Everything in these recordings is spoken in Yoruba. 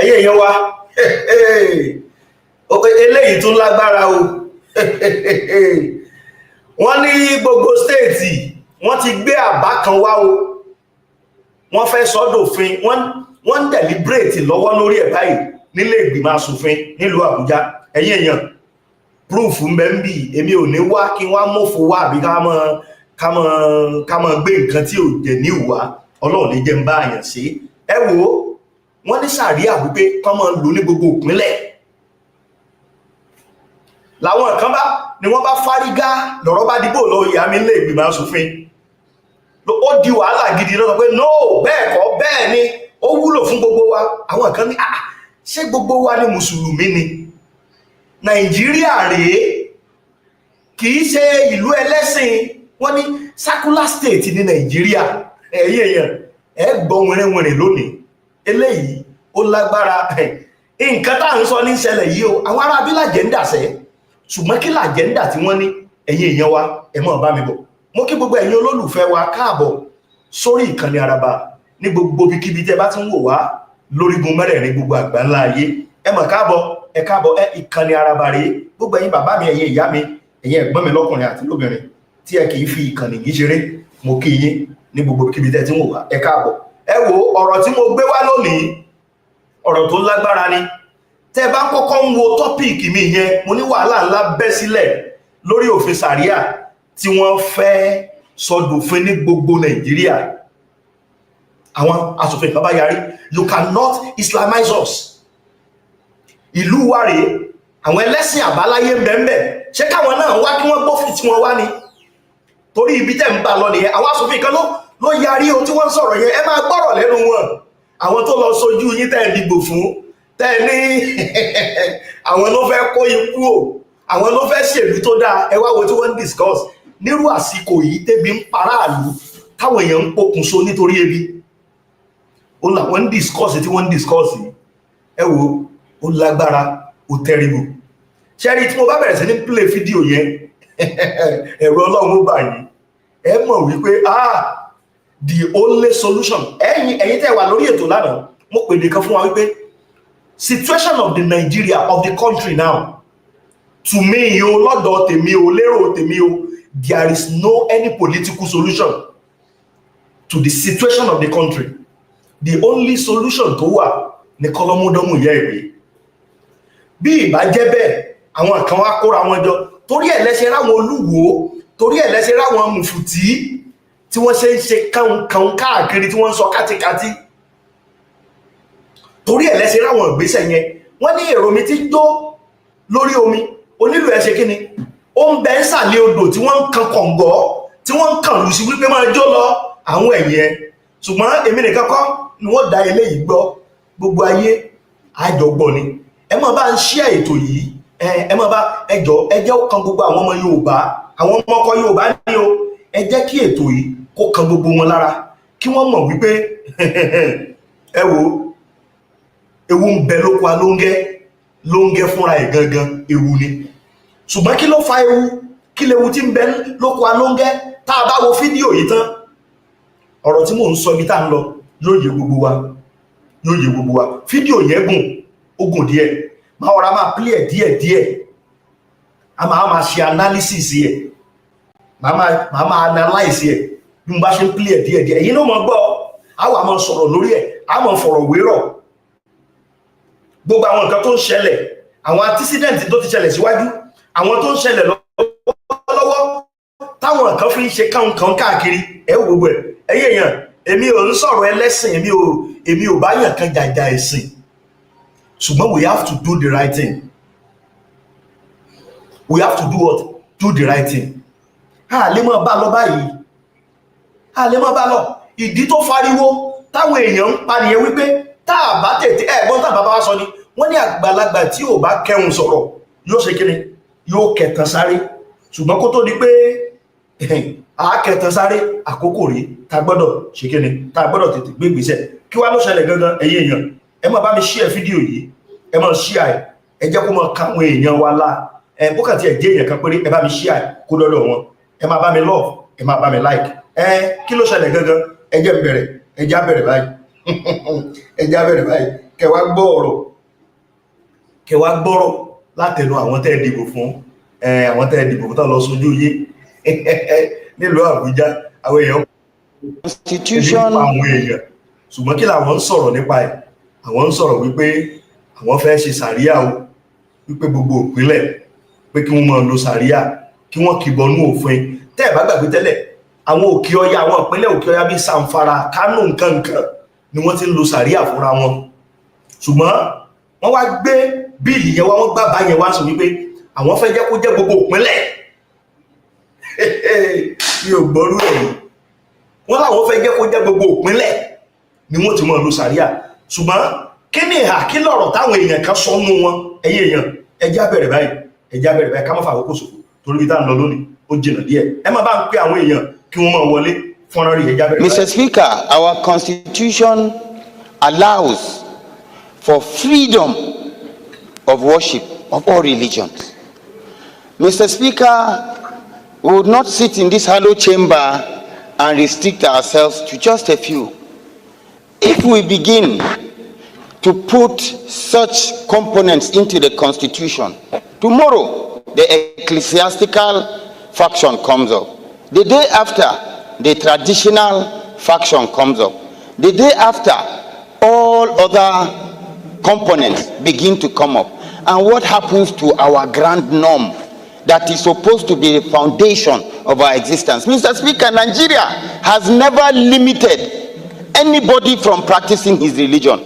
ẹ̀yin èèyàn wa eléyìí tún lágbára o wọ́n ní gbogbo stéètì wọ́n ti gbé àbá kan wá o, wọ́n fẹ́ sọ dòfin, wọ́n ń deliberate lọ́wọ́ lórí ẹ̀ báyìí nílé ìgbìmọ̀ asòfin nílùú Àbújá. ẹ̀yin èèyàn, proof ń bẹ ń bì, èmi ò ní wá kí wọ́n mọ̀fò wá àbí ká mọ̀ gbé nǹkan tí ò jẹ́ ní ìwà, Ọlọ́run ní jẹ́ ń bá àyàn sí. ẹ wò ó, wọ́n ní sàríà wípé kán máa lò ní gbogbo ìpínlẹ̀, làwọn kan bá ni wọ́n bá fárígá lọ́rọ̀ bá dìbò lọ ìyá mi nílé ìgbìmọ̀ asòfin, ó di wàhálà gidi lọ́sọ pé no bẹ́ẹ̀ kọ́ bẹ́ẹ̀ ni ó wúlò fún gbogbo wa. àwọn kan ní ṣé gbogbo wa ni mùsùlùmí ni? Nàìjíríà rèé, kì í ṣe ìlú ẹlẹ́sìn. wọ́n ní secular state ní Nàìjíríà. ẹ̀yin èèyàn, ẹ gbọ́ wìrìwìrì lónìí, eléyìí ó lágbára. nǹkan tá à ń sọ ní ìṣẹ̀lẹ̀ yìí o, àwọn ará bí làjẹ́ndà sẹ́, ṣùgbọ́n kí làjẹ́ndà tí wọ́n ní? ẹ̀yin èèyàn wa, ẹ mọ̀ bá mi bọ̀. mo kí gbogbo ẹ̀yin olólùfẹ́ wa káàbọ̀ sórí ìkànnì Àràbà ní gbogbo ibikíbi tẹ́ bá ti ń wò wá lórígun mẹ́rẹ̀ẹ̀rin gbogbo àgbáńlá ayé. ẹ mọ̀ káàbọ̀, ẹ káàbọ̀, ìkànnì Àràbà rèé. gbogbo ẹ̀yin bàbá mi, ẹ̀yin ìyá mi, ẹ̀yin ẹ̀gbọ́n mi lọ́kùnrin àti lóbìnrin tí ẹ kì í fi ìkànnì yìí ṣeré, mo kí yín ní gbogbo ibikíbi tẹ́ ti ń wò wá, ẹ káàbọ̀. ẹ wo ọ̀rọ̀ tí mo gbé wá lónìí, ọ̀rọ̀ tó lágbára ni. tẹ́ bá kọ́kọ́ ń wo tọ́píìkì mi yẹn, mo ní wàhálà ńlá bẹ́ sílẹ̀ lórí òfin sàríà tí wọ́n fẹ́ sọ dòfin ní gbogbo Nàìjíríà. àwọn asòfin kan bá yarí, you cannot Islamize us. ìlú wa rèé, àwọn ẹlẹ́sìn àbáláyé bẹ́ẹ̀, ṣé káwọn náà wá kí wọ́n gbófin tí wọ́n wá ní? torí ibi tẹ́ ń bá lọ nìyẹn. àwọn asòfin kan ló yarí o tí wọ́n ń sọ̀rọ̀ yẹn, ẹ máa gbọ́rọ̀ lẹ́nu wọn. àwọn tó lọ sojú yín tẹ́ ẹ dìbò fún, tẹ́ ẹ ní àwọn ló fẹ́ kó ikú o, àwọn ló fẹ́ ṣèlú tó dáa, ẹ wá wo tí wọ́n ń discuss nírú àsìkò yìí tẹ́bi ń paráàlú, táwọn èèyàn ń pokùnso nítorí ebi. ó làwọn ń discuss tí wọ́n ń discuss yìí. ẹ wo, ó lágbára, ó terrible. ṣẹ́rí tí mo bá bẹ̀rẹ̀ sí ní play fídíò yẹn, ẹ̀rọ Ọlọ́run ó bà yín. ẹ mọ̀ wípé the only solution, ẹ̀yin tẹ́ wà lórí ètò lánàá, mo pè nìkan fún wa wípé situation of the Nigeria, of the country now, to me o, lọ́dọ̀ tèmi o, lérò tèmi o, there is no any political solution to the situation of the country. The only solution tó wà ní kọlọmúdọ́mù yẹ ìwé. bí ìbá jẹ́ bẹ́ẹ̀, àwọn kan wá kóra wọn jọ, torí ẹ̀ lẹ́sẹ̀ ráwọn Olúwo, torí ẹ̀ lẹ́sẹ̀ ráwọn Mùfùtí tí wọ́n ṣe ń ṣe kàùnkàùn káàkiri, tí wọ́n ń sọ kátikátí, torí ẹ̀ lẹ́sẹ̀ ráwọn ìgbésẹ̀ yẹn. wọ́n ní èrò mi ti jó lórí omi, onílù ẹ̀ ṣe kí ni? ó ń bẹ ń sàlẹ̀ odò tí wọ́n ń kan kọ̀ǹgọ́, tí wọ́n ń kàn lù sí wípé máa jó lọ àwọn ẹ̀yìn ẹ̀. ṣùgbọ́n èmi nìkan kọ́ ni wọ́n da eléyìí gbọ́, gbogbo ayé àjọgbọ́ ni. ẹ máa bá ń share ètò yìí, ẹ máa bá ẹjọ́ kan gbogbo àwọn ọmọ Yorùbá, àwọn ọmọ ọkọ Yorùbá ní o, ẹ jẹ́ kí ètò yìí kó kan gbogbo wọn lára, kí wọ́n mọ̀ wípé ẹ wo, ewu ń bẹ lóko alóńgẹ́ fúnra ẹ̀ gangan, ewu ni. ṣùgbọ́n kí ló fa ewu? kí lewu tí ń bẹ lóko alóńgẹ́? tá a bá wo fídíò yìí tán, ọ̀rọ̀ tí mò ń sọ ibi tá ń lọ yóò yé gbogbo wa. fídíò yẹn ó gùn díẹ̀, máa ọ̀rá máa play díẹ̀, a máa ṣe analysis yẹ, máa analyze yẹ bí mo bá ṣe ń play díẹ̀. èyí ló mọ̀ gbọ́, a wà máa sọ̀rọ̀ lórí ẹ̀, a máa fọ̀rọ̀ wérọ̀ gbogbo àwọn nǹkan tó ń ṣẹlẹ̀, àwọn antecedent tó ti ṣẹlẹ̀ síwájú, àwọn tó ń ṣẹlẹ̀ lọ́wọ́, táwọn nǹkan fi ń ṣe kàùnkàùn káàkiri. ẹ wo gbogbo ẹ̀. ẹ̀yin èèyàn, èmi ò ń sọ̀rọ̀ ẹlẹ́sìn, èmi ò bá yàn kan jàjà ẹ̀sìn, ṣùgbọ́n we have to do the right thing. We have to do what? Do the right thing. a lè mọ́ bá lọ báyìí, a lè mọ́ bá lọ. ìdí tó fariwo táwọn èèyàn ń pa nìyẹn wípé tá a bá tètè, ẹ̀gbọ́n tá bàbá wa sọ ni, wọ́n ní àgbàlagbà tí ò bá kẹun sọ̀rọ̀ yóò ṣe kíni? yóò kẹtàn sáré. ṣùgbọ́n kó tó di pé àákẹtàn sáré, àkókò rí ta gbọ́dọ̀ ṣe kíni? ta gbọ́dọ̀ tètè gbé ìgbésẹ̀. kí wá ló ṣẹlẹ̀ gangan? ẹ̀yin èèyàn, ẹ máa bá mi share fídíò yìí, ẹ máa share ẹ jẹ́ kó máa káwọn èèyàn wa lá, bókàtí ẹ jẹ́ èèyàn kan péré, ẹ bá mi share kó lọ́dọ̀ wọn, ẹ máa bá mi love, ẹ máa bá mi like. kí ló ṣẹlẹ̀ gangan? ẹ jẹ́ bẹ̀rẹ̀, ẹ já bẹ̀rẹ̀ báyìí ẹ já bẹ̀rẹ̀ báyìí, kẹwàá gbọ́rọ̀ látẹnu àwọn tẹ́ dìbò fún àwọn tẹ́ dìbò fún tó lọ sójú yé nílùú Àbújá àwọn èèyàn constitution àwọn èèyàn ṣùgbọ́n kí làwọn ń sọ̀rọ̀ nípa ẹ̀ àwọn ń sọ̀rọ̀ wípé àwọn fẹ́ ṣe sàríà o wípé gbogbo ìpínlẹ̀ pé kí wọ́n máa lo sàríà kí wọ́n kìbọnú òfin tẹ́ ẹ̀ bá gbàgbé tẹ́lẹ̀ àwọn òkè ọya àwọn ìpínlẹ̀ òkè ọya bíi Zamfara Kánò nǹkan ni wọ́n ti ń lo sàríà fúnra wọn ṣùgbọ́n wọ́n wá gbé bíìlì yẹn wá wọ́n gbá bá yẹn wá sọ wípé àwọn fẹ́ jẹ́ kó jẹ́ gbogbo ìpínlẹ̀ mi ò gbọ́rú ẹ̀ wọ́n láwọn fẹ́ jẹ́ kó jẹ́ gbogbo ìpínlẹ̀ ni wọ́n ti mọ̀ lo sàríà ṣùgbọ́n kí ni ìhà kí lọ̀rọ̀ táwọn èèyàn kan sọ nú wọn ẹ̀yin èèyàn ẹjá bẹ̀rẹ̀ báyìí ká má fà àkókò ṣòfò torí bí tá ń lọ lónìí ó jìnà díẹ̀ ẹ má bá ń pè àwọn èèyàn kí wọ́n máa wọlé fọ́nrán rí ẹjá bẹ̀rẹ̀ báyìí. Mr. Speaker, our constitution allows for freedom of worship of all religions. Mr. Speaker, we would not sit in this hollow chamber and restrict ourselves to just a few. If we begin to put such components into the constitution, tomorrow the ecclesiastical faction comes up. The day after, the traditional faction comes up. The day after, all other components begin to come up. And what happens to our grand norm that is supposed to be the foundation of our existence? Mr. Speaker, Nigeria has never limited anybody from practicing his religion.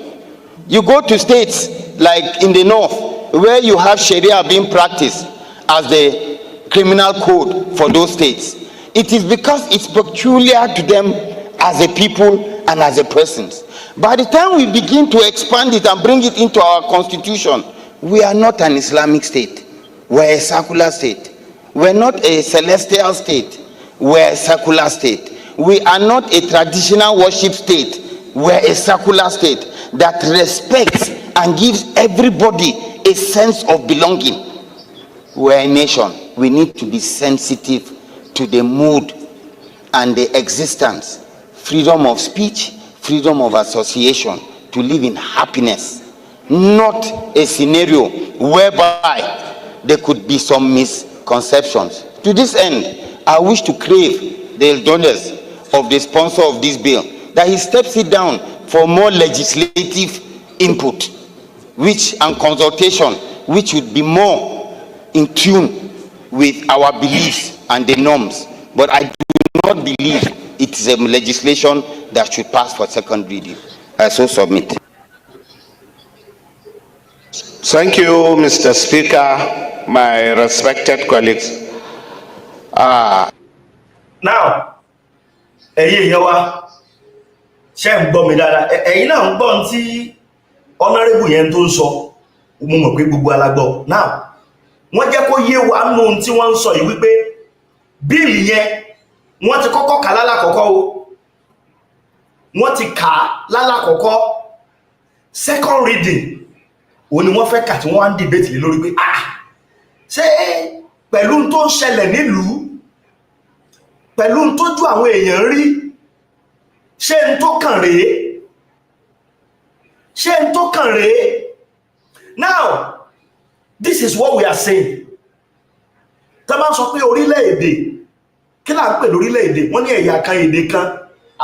You go to states like in the north where you have Sharia being practiced as the criminal code for those states. It is because it's peculiar to them as a people and as a persons. By the time we begin to expand it and bring it into our constitution, we are not an Islamic state. We're a secular state. We're not a celestial state. We're a secular state. We are not a traditional worship state. We're a secular state that respects and gives everybody a sense of belonging. We're a nation. We need to be sensitive to the mood and the existence, freedom of speech, freedom of association, to live in happiness, not a scenario whereby there could be some misconceptions. To this end, I wish to crave the indulgence of the sponsor of this bill that he steps it down for more legislative input and consultation, which would be more in tune with our beliefs and the norms. But I do not believe it is a legislation that should pass for second reading. I so submit. Thank you, Mr. Speaker, my respected colleagues. Now, ẹ̀yin èèyàn wa ṣé ń gbọ́ mi dáadáa ẹ̀yin náà ń gbọ́ tí honorable yẹn tó ń sọ mo mọ̀ pé gbogbo alágbọ́. Now wọ́n jẹ́ kó yé wa nù tí wọ́n ń sọ yìí wípé bíìlì yẹn wọ́n ti kọ́kọ́ kà lálàkọ́kọ́ o wọ́n ti kà lálàkọ́kọ́ second reading ó ní wọ́n fẹ́ kà tí wọ́n wá ń debate lé lórí pé ṣé pẹ̀lú tó ń ṣẹlẹ̀ nílùú pẹ̀lú tó ju àwọn èèyàn rí ṣé n tó kàn rèé now this is what we are saying. Tá bá sọ pé orílẹ̀-èdè kí là ń pè lórílẹ̀-èdè wọ́n ní ẹ̀yà kan èdè kan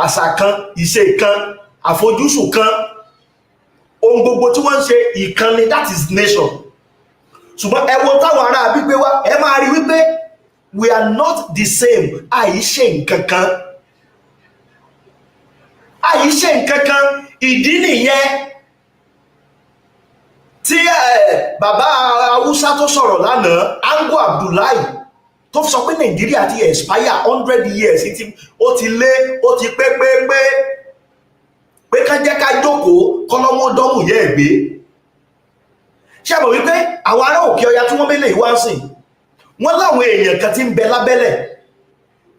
àṣà kan ìṣe kan àfojúsùn kan ohun gbogbo tí wọ́n ń ṣe ìkànnì that is nation. Ṣùgbọ́n ẹ wo táwọn ará gbígbé wá ẹ máa rí wípé we are not the same. Àìṣe nǹkan kan ìdí nìyẹn tí bàbá Haúsá tó sọ̀rọ̀ lánàá Ango Abdullahi tó sọ pé Nàìjíríà ti expire 100 years ó ti lé ó ti pé ká jẹ́ ká jókòó kọ́lọ́mọdọ́mù yẹ́ ẹ̀gbé. Ṣé mọ̀ wípé àwọn ará òkè ọya tí wọ́n mélé ìwá ń sìn wọ́n láwọn èèyàn kan tí ń bẹ lábẹ́lẹ̀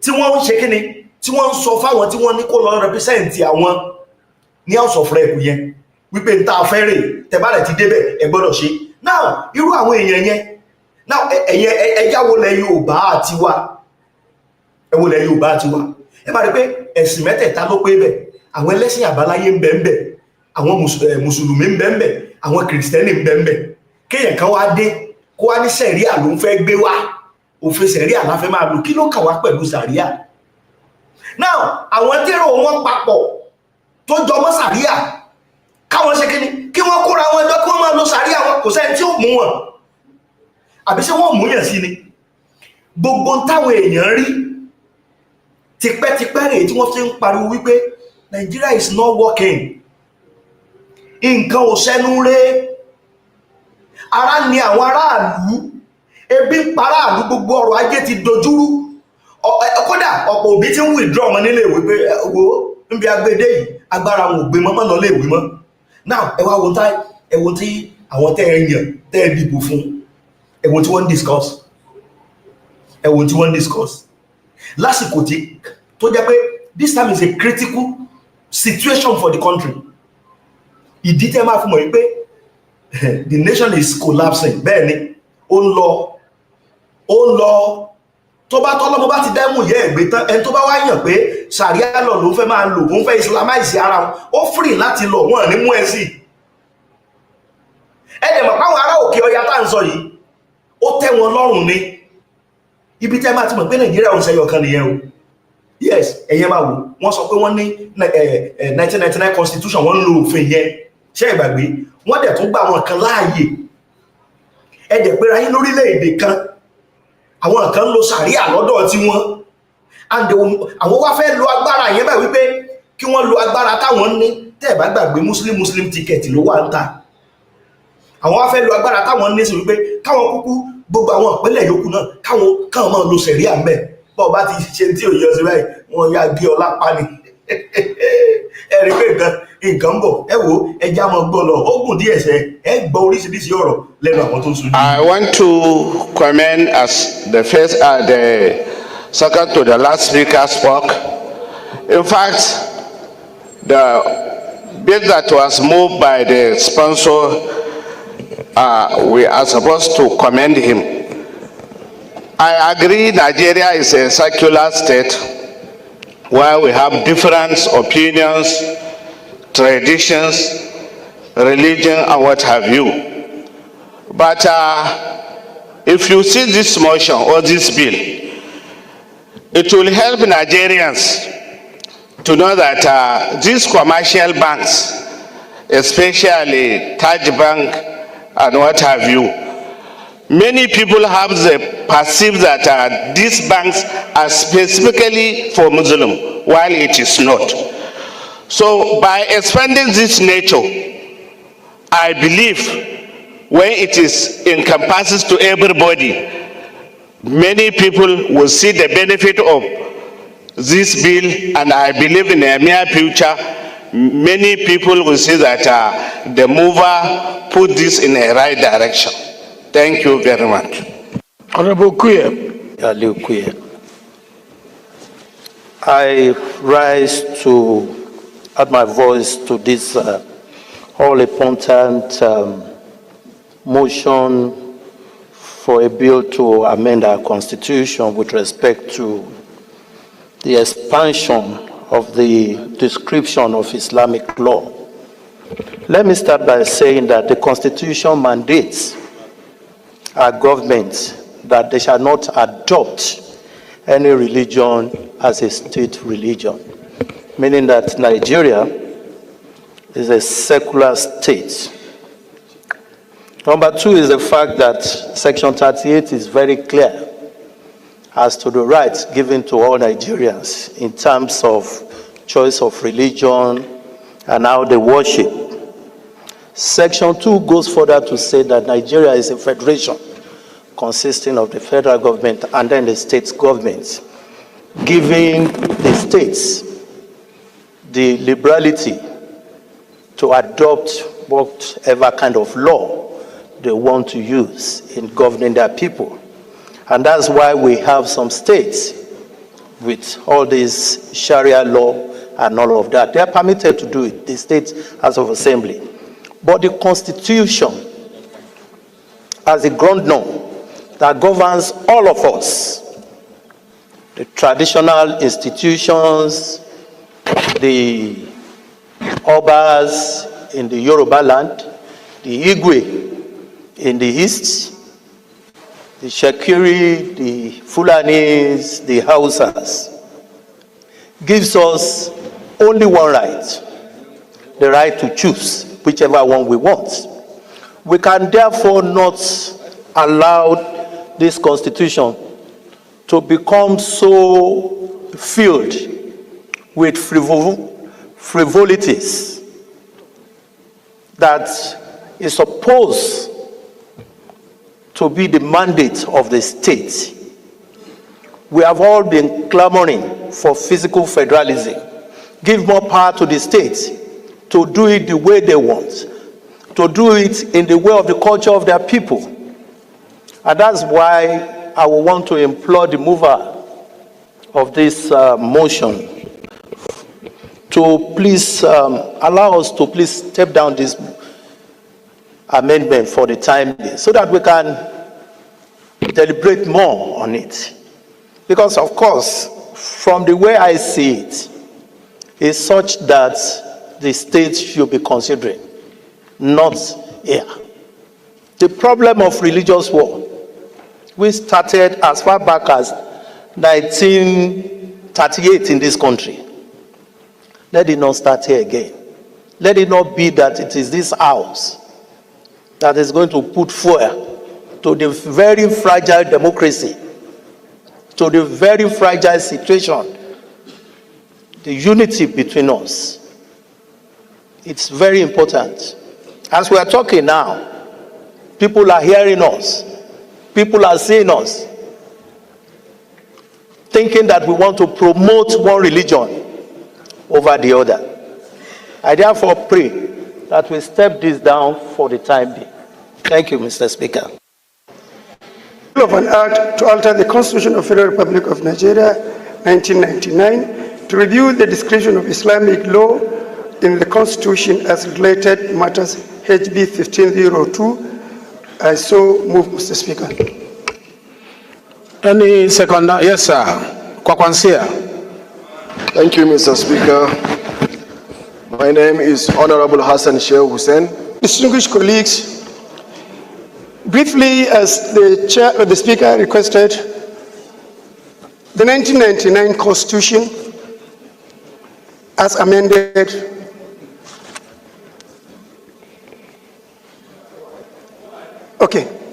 tí wọ́n ń ṣe kíni tí wọ́n ń sọ fáwọn tí wọ́n ní kó lọ represent àwọn ní House of Rep yẹn wípé ń ta afẹ́rẹ́ tẹ̀bálẹ̀ ti débẹ̀ ẹ gbọ́dọ̀ ṣe. Now irú àwọn èèyàn yẹn now ẹ̀yà wọlé Yorùbá àti wa ẹ wọlé Yorùbá àti wa ẹ máa rí pé ẹ̀sìn mẹ́tẹ̀ẹ̀ta ló pé bẹ̀ àwọn ẹlẹ́sìn àbáláyé ń bẹ àwọn mùsùlùmí ń bẹ́ẹ̀ àwọn kìrìsìtẹ́nì ń bẹ́ẹ̀ kéèyàn kan wá dé kó wá ní sẹ̀ríà ló ń fẹ́ gbé wá òfin sẹ̀ríà la fẹ́ máa lò kí ló kà wá pẹ̀lú sàríà. Now àwọn tẹ́rọ wọn papọ̀ tó jọmọ́ sàríà káwọn ṣe kíni kí wọ́n kóra wọn ẹjọ́ kí wọ́n máa lo sàríà wọn kò sẹ́ni tí ó mú wọn àbí ṣé wọ́n mú yàn sí ni. Gbogbo táwọn èèyàn rí tipẹ́tipẹ́ rèé tí wọ́n fi ń pariwo wípé Nigeria is not working, nǹkan ò sẹ́nu rẹ̀, ara ni àwọn aráàlú, ebi ń pa aráàlú, gbogbo ọrọ̀ ajé ti dojúrú, kódà ọ̀pọ̀ òbí tí ń withdraw ọmọ nílé ìwé pé wo níbi agbédé yìí agbára wọn ò gbé mọ́ lọ lé ìwé mọ́. Now ẹ wá wo tí àwọn tẹ́ ẹ yàn tẹ́ ẹ dìbò fún ẹ wo tí wọ́n ń discuss lásìkò tí tó jẹ́ pé this time is a critical situation for the country. Ìdí tẹ́ máa fi mọ̀ wípé the nation is collapsing, bẹ́ẹ̀ ni ó ń lọ tó bá tọ́lọ́mọ bá ti dẹ́mù yẹ́ ẹ̀gbẹ́ tán ẹni tó bá wá yàn pé sàríà lọ ló fẹ́ máa lò wọ́n fẹ́ Islamize ara wọn ó free láti lọ wọ́n ní mú ẹ sí. ẹ̀dẹ̀ mọ̀ páwọn ará òkè ọya tá ń sọ yìí ó tẹ́ wọn lọ́rùn ni. Ibi tẹ́ máa ti mọ̀ pé Nàìjíríà ń ṣẹyọ kan nìyẹn o. Yes, ẹ̀yẹ máa wò wọ́n sọ pé wọ́n ní 1999 constitution wọ́n ń lo òfin yẹn ṣé ìgbàgbé wọ́n dẹ̀ tún gbà wọn kan láàyè. Ẹ̀dẹ̀ pera yín lórílẹ̀-èdè kan àwọn kan lo sàríà lọ́dọ̀ tí wọ́n and àwọn wá fẹ́ lo agbára yẹn báyìí wípé kí wọ́n lo agbára táwọn ní tẹ́ bá gbàgbé muslim ticket ló wà ń ta. Àwọn wá fẹ́ lo agbára táwọn ní sí wípé káwọn kúkú gbogbo àwọn ìpínlẹ̀ yòókù náà káwọn máa lo sàríà ń bẹ̀ bọ́ọ̀ bá ti ṣe tí ò yọ sí báyìí wọ́n yá gé ọlá pa ni. Ẹ̀rí pé nǹkan ń bọ̀ ẹ wo ẹja mọ́ gbọ́ lọ ó gùn díẹ̀ ṣe ẹ gbọ́ oríṣiríṣi ọ̀rọ̀ lẹ́nu àwọn tó ń sojú. I want to comment as the second to the last speaker spoke. In fact, the bill that was moved by the sponsor, we are supposed to commend him. I agree Nigeria is a secular state where we have different opinions, traditions, religion, and what have you. But if you see this motion or this bill, it will help Nigerians to know that these commercial banks, especially Taj Bank and what have you, many people have the perceive that these banks are specifically for Muslim, while it is not. So by expanding this nature, I believe when it is encompasses to everybody, many people will see the benefit of this bill, and I believe in the near future, many people will see that the mover put this in a right direction. Thank you very much. Honorable Kuye. I rise to add my voice to this all important motion for a bill to amend our constitution with respect to the expansion of the description of Islamic law. Let me start by saying that the constitution mandates our government that they shall not adopt any religion as a state religion, meaning that Nigeria is a secular state. Number two is the fact that Section 38 is very clear as to the rights given to all Nigerians in terms of choice of religion and how they worship. Section 2 goes further to say that Nigeria is a federation consisting of the federal government and then the state governments, giving the states the liberality to adopt whatever kind of law they want to use in governing their people. And that's why we have some states with all this Sharia law and all of that. They are permitted to do it, the State House of Assembly. But the Constitution, as a ground norm that governs all of us, the traditional institutions, the obas, in the Yoruba land, the Igwe in the east, the Shekiri, the Fulanis, the Hausas, gives us only one right, the right to choose whichever one we want. We can therefore not allow this constitution to become so filled with frivolities that is supposed to be the mandate of the state. We have all been clamoring for physical federalism. Give more power to the state to do it the way they want, to do it in the way of the culture of their people. And that's why I will want to implore the mover of this motion to please allow us to please step down this amendment for the time being, so that we can deliberate more on it. Because of course, from the way I see it, is such that the state should be considering, not here. The problem of religious war, we started as far back as 1938 in this country. Let it not start here again. Let it not be that it is this house that is going to put fuel to the very fragile democracy, to the very fragile situation, the unity between us. It's very important. As we are talking now, people are hearing us. People are seeing us, thinking that we want to promote one religion over the other. I therefore pray that we step this down for the time being. Thank you, Mr. Speaker. Of an act to alter the Constitution of the Federal Republic of Nigeria, 1999, to review the description of Islamic law in the Constitution as related matters, HB 1502. I so move, Mr. Speaker. Any seconder? Yes, sir. Kwakwansia. Thank you, Mr. Speaker. My name is Honorable Hassan Sheikh Hussein. Distinguished colleagues, briefly, as the Speaker requested, the 1999 Constitution, as amended,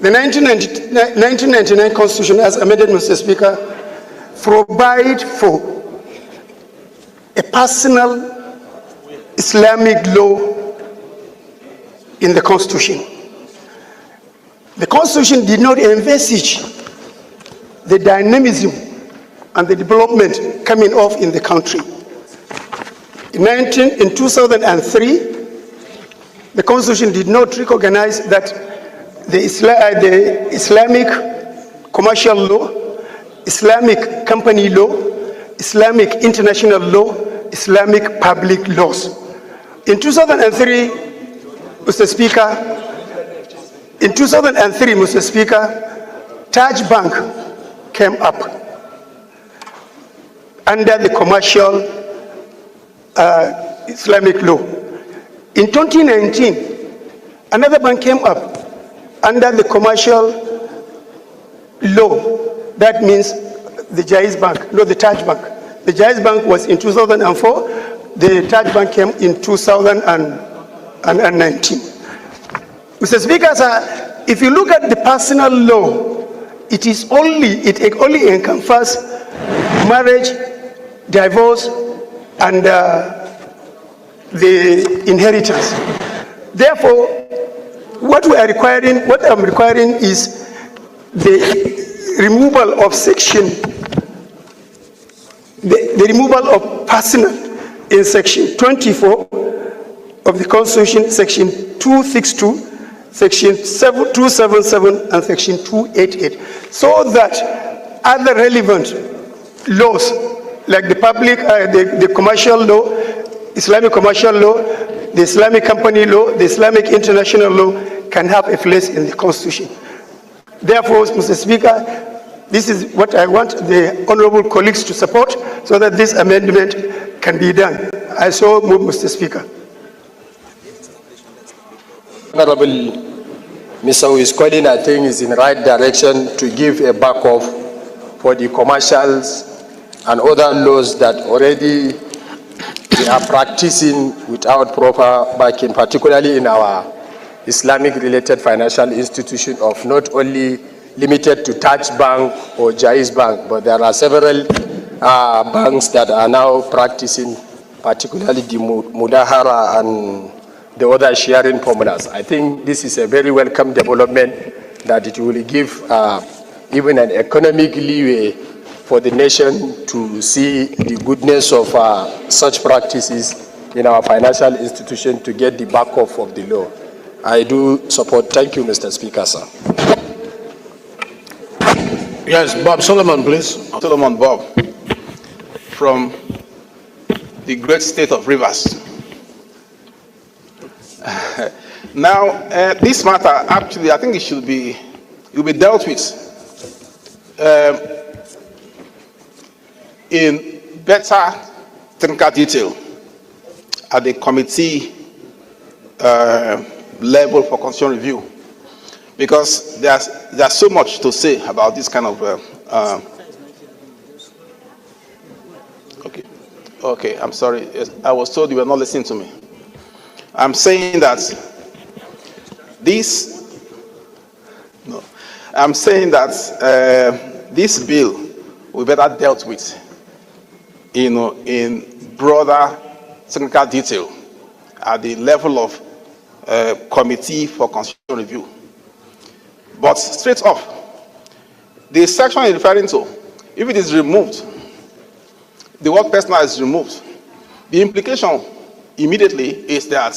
the 1999 Constitution, as amended, Mr. Speaker, provide for a personal Islamic law in the Constitution. The Constitution did not envisage the dynamism and the development coming off in the country. In 2003, the Constitution did not recognize that the Islamic commercial law, Islamic company law, Islamic international law, Islamic public laws. In 2003, Mr. Speaker, Taj Bank came up under the commercial Islamic law. In 2019, another bank came up under the commercial law. That means the Jaiz Bank, not the Taj Bank. The Jaiz Bank was in 2004. The Taj Bank came in 2019. Mr. Speaker, sir, if you look at the personal law, it only encompasses marriage, divorce, and the inheritance. Therefore, what I'm requiring is the removal of the removal of personal in section 24 of the Constitution, section 262, section 277, and section 288, so that other relevant laws like the public, the commercial law, Islamic commercial law, the Islamic company law, the Islamic international law can have a place in the Constitution. Therefore, Mr. Speaker, this is what I want the honorable colleagues to support so that this amendment can be done. I so move, Mr. Speaker. Honorable Mr. who is calling, I think, is in the right direction to give a backup for the commercials and other laws that already they are practicing without proper backing, particularly in our Islamic-related financial institution of not only limited to Taj Bank or Jaiz Bank, but there are several banks that are now practicing, particularly the Mudahara and the other sharing formulas. I think this is a very welcome development that it will give even an economic leeway for the nation to see the goodness of such practices in our financial institution to get the backup of the law. I do support. Thank you, Mr. Speaker, sir. Yes, Bob Solomon, please. Solomon Bob, from the great state of Rivers. Now, this matter, actually, I think it will be dealt with in better technical detail at the committee level for constitutional review, because there's so much to say about this kind of okay, I'm sorry, I was told you were not listening to me. I'm saying that this bill will be better dealt with in broader technical detail at the level of committee for constitutional review. But straight off, the section you're referring to, if it is removed, the word personal is removed, the implication immediately is that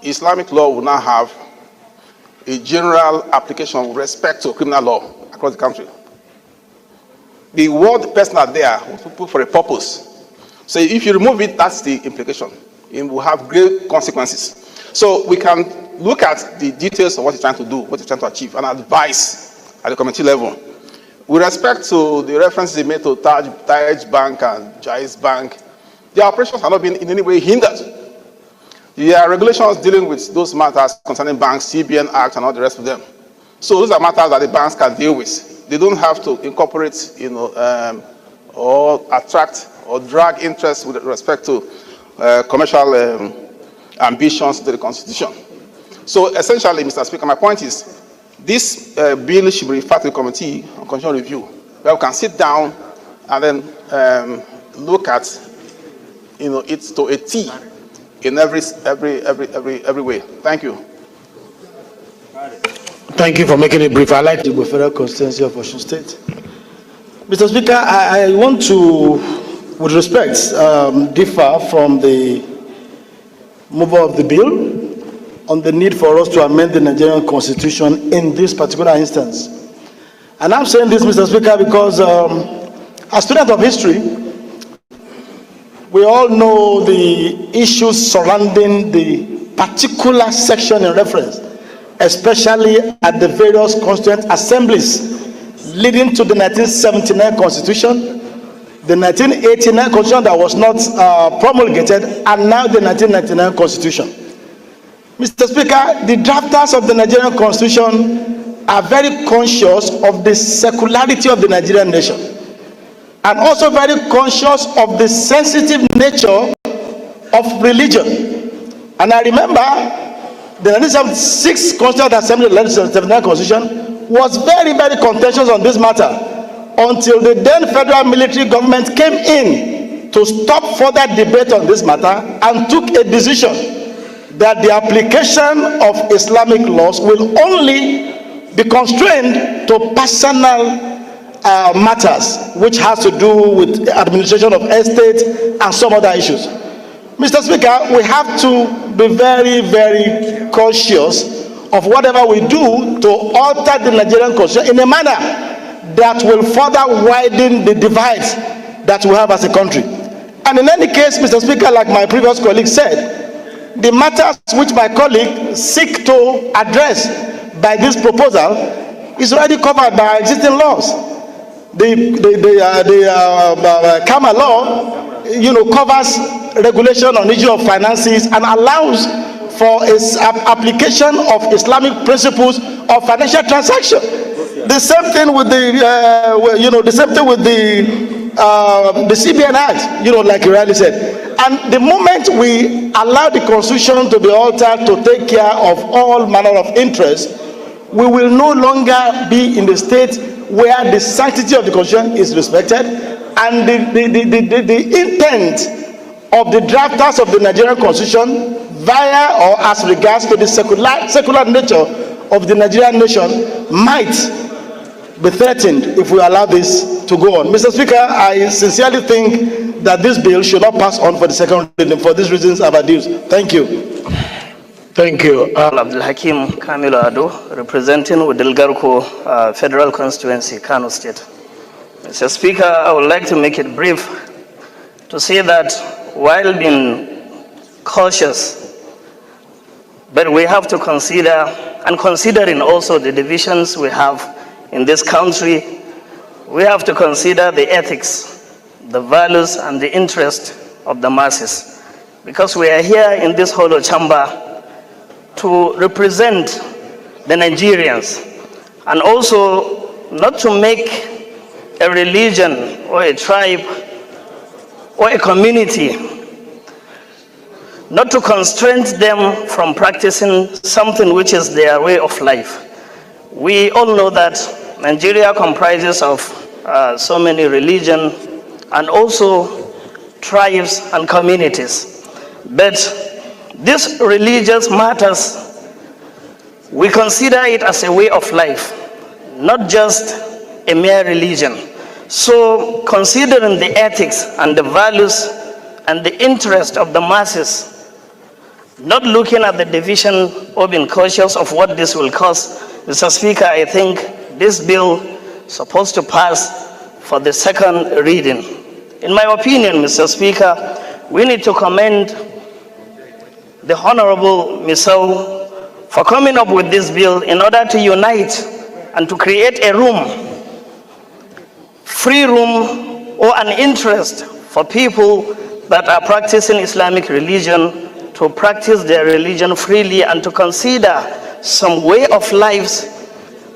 Islamic law will now have a general application with respect to criminal law across the country. The word personal there was put for a purpose. So if you remove it, that's the implication. It will have great consequences. So we can look at the details of what you're trying to do, what you're trying to achieve, and advise at the committee level. With respect to the references made to Taj Bank and Jaiz Bank, their operations have not been in any way hindered. There are regulations dealing with those matters concerning banks, CBN Act, and all the rest of them. So those are matters that the banks can deal with. They don't have to incorporate, or attract or drag interest with respect to commercial ambitions to the Constitution. So essentially, Mr. Speaker, my point is, this bill should be referred to the Committee on Constitutional Review, where we can sit down and then look at it to a T in every way. Thank you. Thank you for making it brief. I like the federal constituency of Osun State. Mr. Speaker, I want to, with respect, differ from the mover of the bill on the need for us to amend the Nigerian Constitution in this particular instance. And I'm saying this, Mr. Speaker, because as students of history, we all know the issues surrounding the particular section in reference, especially at the various constituent assemblies leading to the 1979 Constitution, the 1989 Constitution that was not promulgated, and now the 1999 Constitution. Mr. Speaker, the drafters of the Nigerian Constitution are very conscious of the secularity of the Nigerian nation, and also very conscious of the sensitive nature of religion. And I remember the 1976 Constitutional Assembly, the 1979 Constitution, was very, very contentious on this matter until the then federal military government came in to stop further debate on this matter and took a decision that the application of Islamic laws will only be constrained to personal matters, which has to do with administration of estate and some other issues. Mr. Speaker, we have to be very, very cautious of whatever we do to alter the Nigerian Constitution in a manner that will further widen the divides that we have as a country. And in any case, Mr. Speaker, like my previous colleague said, the matters which my colleague seek to address by this proposal is already covered by existing laws. The Kama law, covers regulation on issue of finances and allows for its application of Islamic principles of financial transaction. The same thing with the same thing with the CBN Act, like you rightly said. And the moment we allow the Constitution to be altered to take care of all manner of interests, we will no longer be in the state where the sanctity of the Constitution is respected, and the intent of the drafters of the Nigerian Constitution via or as regards to the secular nature of the Nigerian nation might be threatened if we allow this to go on. Mr. Speaker, I sincerely think that this bill should not pass on for the second reading. For these reasons I've adduced. Thank you. Thank you. Abdul Hakim Kamilo Ado, representing Udilgarko Federal Constituency, Kano State. Mr. Speaker, I would like to make it brief to say that while being cautious, but we have to consider, and considering also the divisions we have in this country, we have to consider the ethics, the values, and the interest of the masses. Because we are here in this hollow chamber to represent the Nigerians, and also not to make a religion or a tribe or a community, not to constrain them from practicing something which is their way of life. We all know that Nigeria comprises of so many religions and also tribes and communities. But these religious matters, we consider it as a way of life, not just a mere religion. So considering the ethics and the values and the interest of the masses, not looking at the division or being cautious of what this will cause, Mr. Speaker, I think this bill is supposed to pass for the second reading. In my opinion, Mr. Speaker, we need to commend the Honorable Misau for coming up with this bill in order to unite and to create a room, free room or an interest for people that are practicing Islamic religion to practice their religion freely and to consider some way of life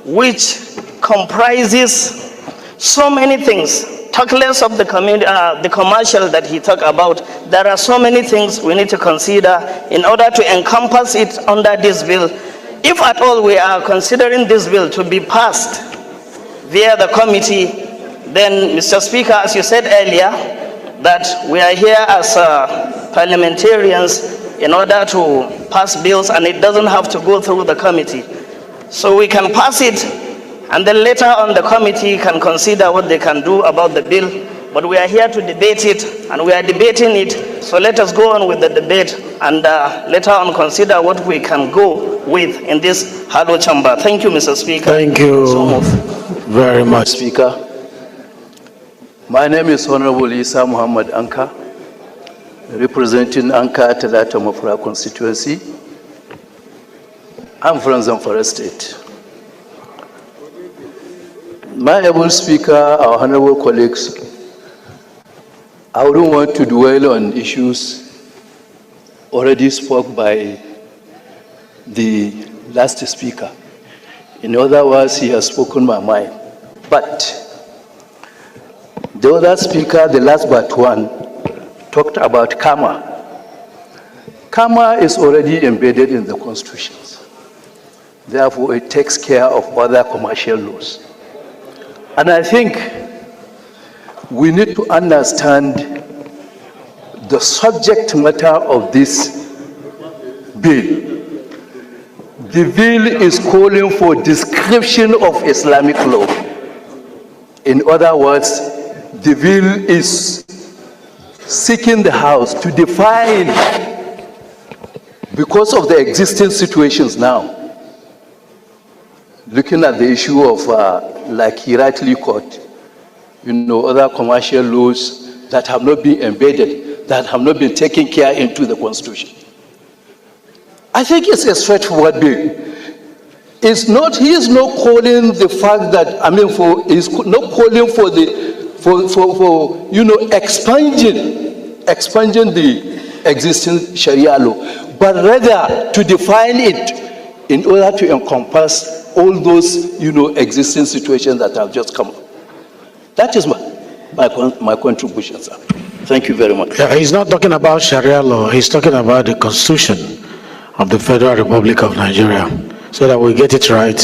which comprises so many things. Talk less of the commercial that he talked about. There are so many things we need to consider in order to encompass it under this bill. If at all we are considering this bill to be passed via the committee, then, Mr. Speaker, as you said earlier, that we are here as parliamentarians in order to pass bills, and it doesn't have to go through the committee. So we can pass it, and then later on the committee can consider what they can do about the bill. But we are here to debate it, and we are debating it. So let us go on with the debate, and later on consider what we can go with in this hollow chamber. Thank you, Mr. Speaker. Thank you so very much. Speaker. My name is Honorable Isa Muhammad Anka, representing Anka Talata Mafra constituency. I'm from Zamfara State. My able speaker, our honorable colleagues, I wouldn't want to dwell on issues already spoke by the last speaker. In other words, he has spoken my mind. But the other speaker, the last but one, talked about karma. Karma is already embedded in the constitutions. Therefore, it takes care of other commercial laws. And I think we need to understand the subject matter of this bill. The bill is calling for description of Islamic law. In other words, the bill is seeking the House to define, because of the existing situations now, looking at the issue of, like he rightly quoted, other commercial laws that have not been embedded, that have not been taken care into the Constitution. I think it's a straightforward bill. He is not calling the fact that, he's not calling for expanding the existing Sharia law, but rather to define it in order to encompass all those, existing situations that have just come up. That is my contribution, sir. Thank you very much. Yeah, he's not talking about Sharia law. He's talking about the Constitution of the Federal Republic of Nigeria. So that we get it right,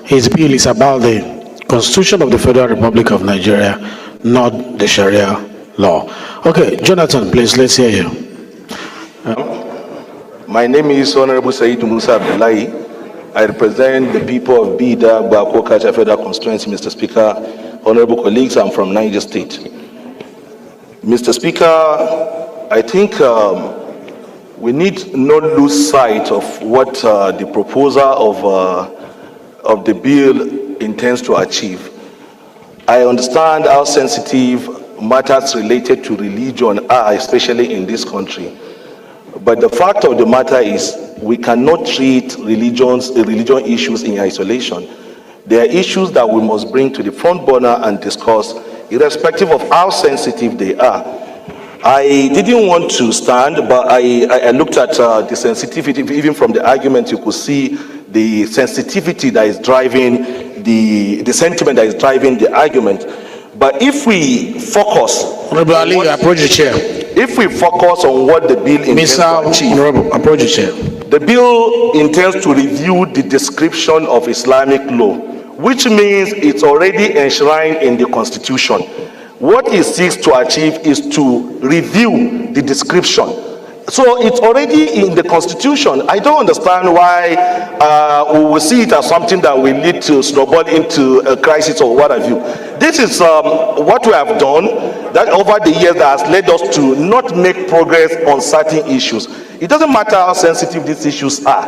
his bill is about the Constitution of the Federal Republic of Nigeria, not the Sharia law. Okay, Jonathan, please, let's hear you. My name is Honorable Said Musa Abdullahi. I represent the people of Bida, Gbogbo, Kacha Federal Constituency, Mr. Speaker. Honorable colleagues, I'm from Niger State. Mr. Speaker, I think we need not lose sight of what the proposer of the bill intends to achieve. I understand how sensitive matters related to religion are, especially in this country. But the fact of the matter is we cannot treat religion issues in isolation. There are issues that we must bring to the front burner and discuss, irrespective of how sensitive they are. I didn't want to stand, but I looked at the sensitivity. Even from the argument, you could see the sensitivity that is driving the sentiment that is driving the argument. But if we focus, Honorable Ali, approach the chair. If we focus on what the bill intends to achieve, Honorable, approach the chair. The bill intends to review the description of Islamic law, which means it's already enshrined in the Constitution. What it seeks to achieve is to review the description. So it's already in the Constitution. I don't understand why we will see it as something that will lead to snowball into a crisis or what have you. This is what we have done that over the years that has led us to not make progress on certain issues. It doesn't matter how sensitive these issues are.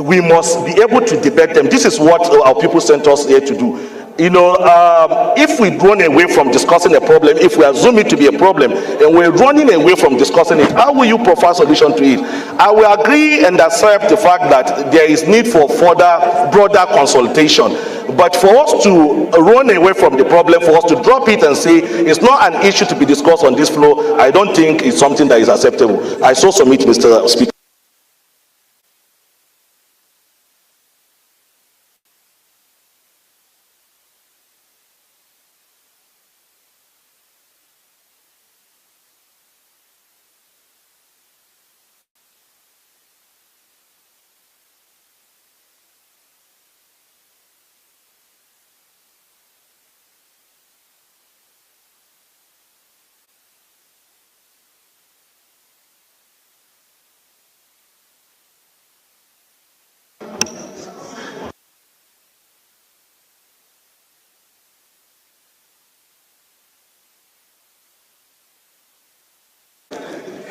We must be able to debate them. This is what our people sent us here to do. If we run away from discussing a problem, if we assume it to be a problem, and we're running away from discussing it, how will you provide solution to it? I will agree and accept the fact that there is need for further, broader consultation. But for us to run away from the problem, for us to drop it and say it's not an issue to be discussed on this floor, I don't think it's something that is acceptable. I so submit, Mr. Speaker.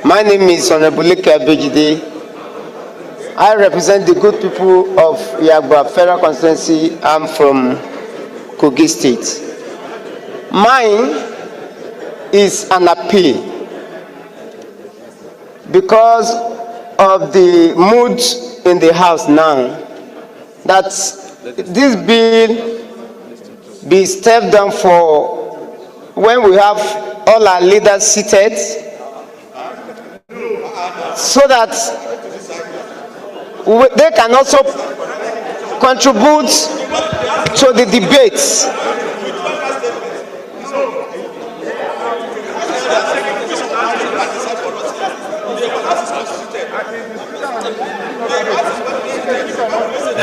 My name is Honorable Abejide. I represent the good people of Yagba Federal Constituency. I'm from Kogi State. Mine is an appeal because of the mood in the House now, that this bill be stepped down for when we have all our leaders seated, so that they can also contribute to the debates.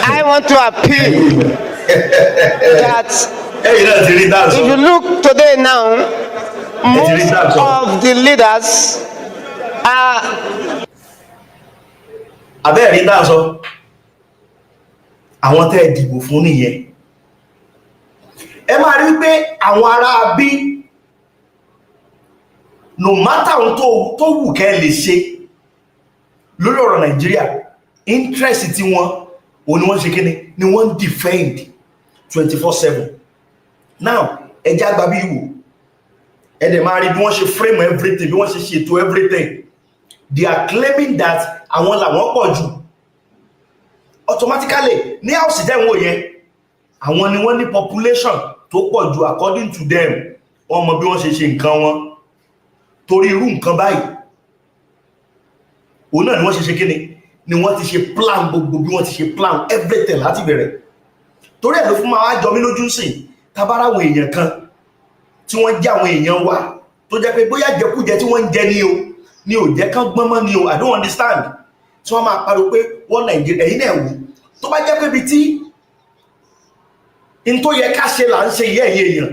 I want to appeal that if you look today now, most of the leaders are abẹ́ẹ̀rí náà sọ àwọn tẹ́ dìbò fún nìyẹn. Ẹ máa rí pé àwọn ará bí no matter ohun tó wù kẹ́ lè ṣe lórí ọ̀rọ̀ Nàìjíríà, interest tí wọ́n ò ní wọ́n ṣe kíni ni wọ́n defend 24/7. Now ẹjá gba bí ìwò ẹ̀dẹ̀ máa rí bí wọ́n ṣe frame everything, bí wọ́n ṣe ṣètò everything. They are claiming that àwọn làwọn pọ̀ jù. Automatically ní house dem wò yẹn àwọn ni wọ́n ní population tó pọ̀ jù according to them. Wọ́n mọ̀ bí wọ́n ṣe nǹkan wọn torí irú nǹkan báyìí òun náà ni wọ́n ṣe kíni ni wọ́n ti ṣe plan gbogbo bí wọ́n ti ṣe plan everything láti bẹ̀rẹ̀ torí ẹ̀ ló fún máa jọ mí lójú sí tabára àwọn èèyàn kan tí wọ́n jẹ́ àwọn èèyàn wa tó jẹ́ pé bóyá jẹkújẹ tí wọ́n ń jẹ ní ò jẹ́ kán gbọ́n mọ́ ní o I don't understand tí wọ́n máa pariwo pé wọ́n Nàìjíríà ẹ̀yìn náà wò tó bá jẹ́ pé bí tí in tó yẹ ká ṣe là ń ṣe yẹ́ ẹ̀yẹ èèyàn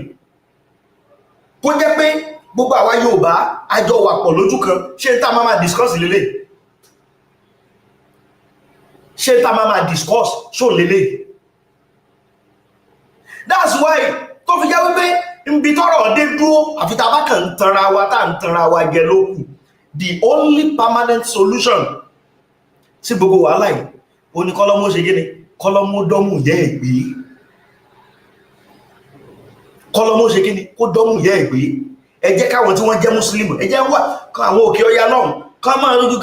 kó jẹ́ pé gbogbo àwa Yorùbá àjọ wà pọ̀ lójú kan ṣé tá máa discuss lélẹ̀ ṣé tá máa discuss ṣó lélẹ̀ that's why tó fi jẹ́ wípé nbi tọ́rọ̀ dé dúró àfi tá bá kàn ń tanra wa tá ń tanra wa jẹ lókù the only permanent solution sí gbogbo wàhálà yìí ó ní kọ́lọ́mù ṣe gíní kọ́lọ́mù dọ́mù yẹ́ ẹ̀gbé kọ́lọ́mù ṣe gíní kó dọ́mù yẹ́ ẹ̀gbé ẹ jẹ́ káwọn tí wọ́n jẹ́ mùsùlùmí ẹ jẹ́ wà àwọn òkè ọya náà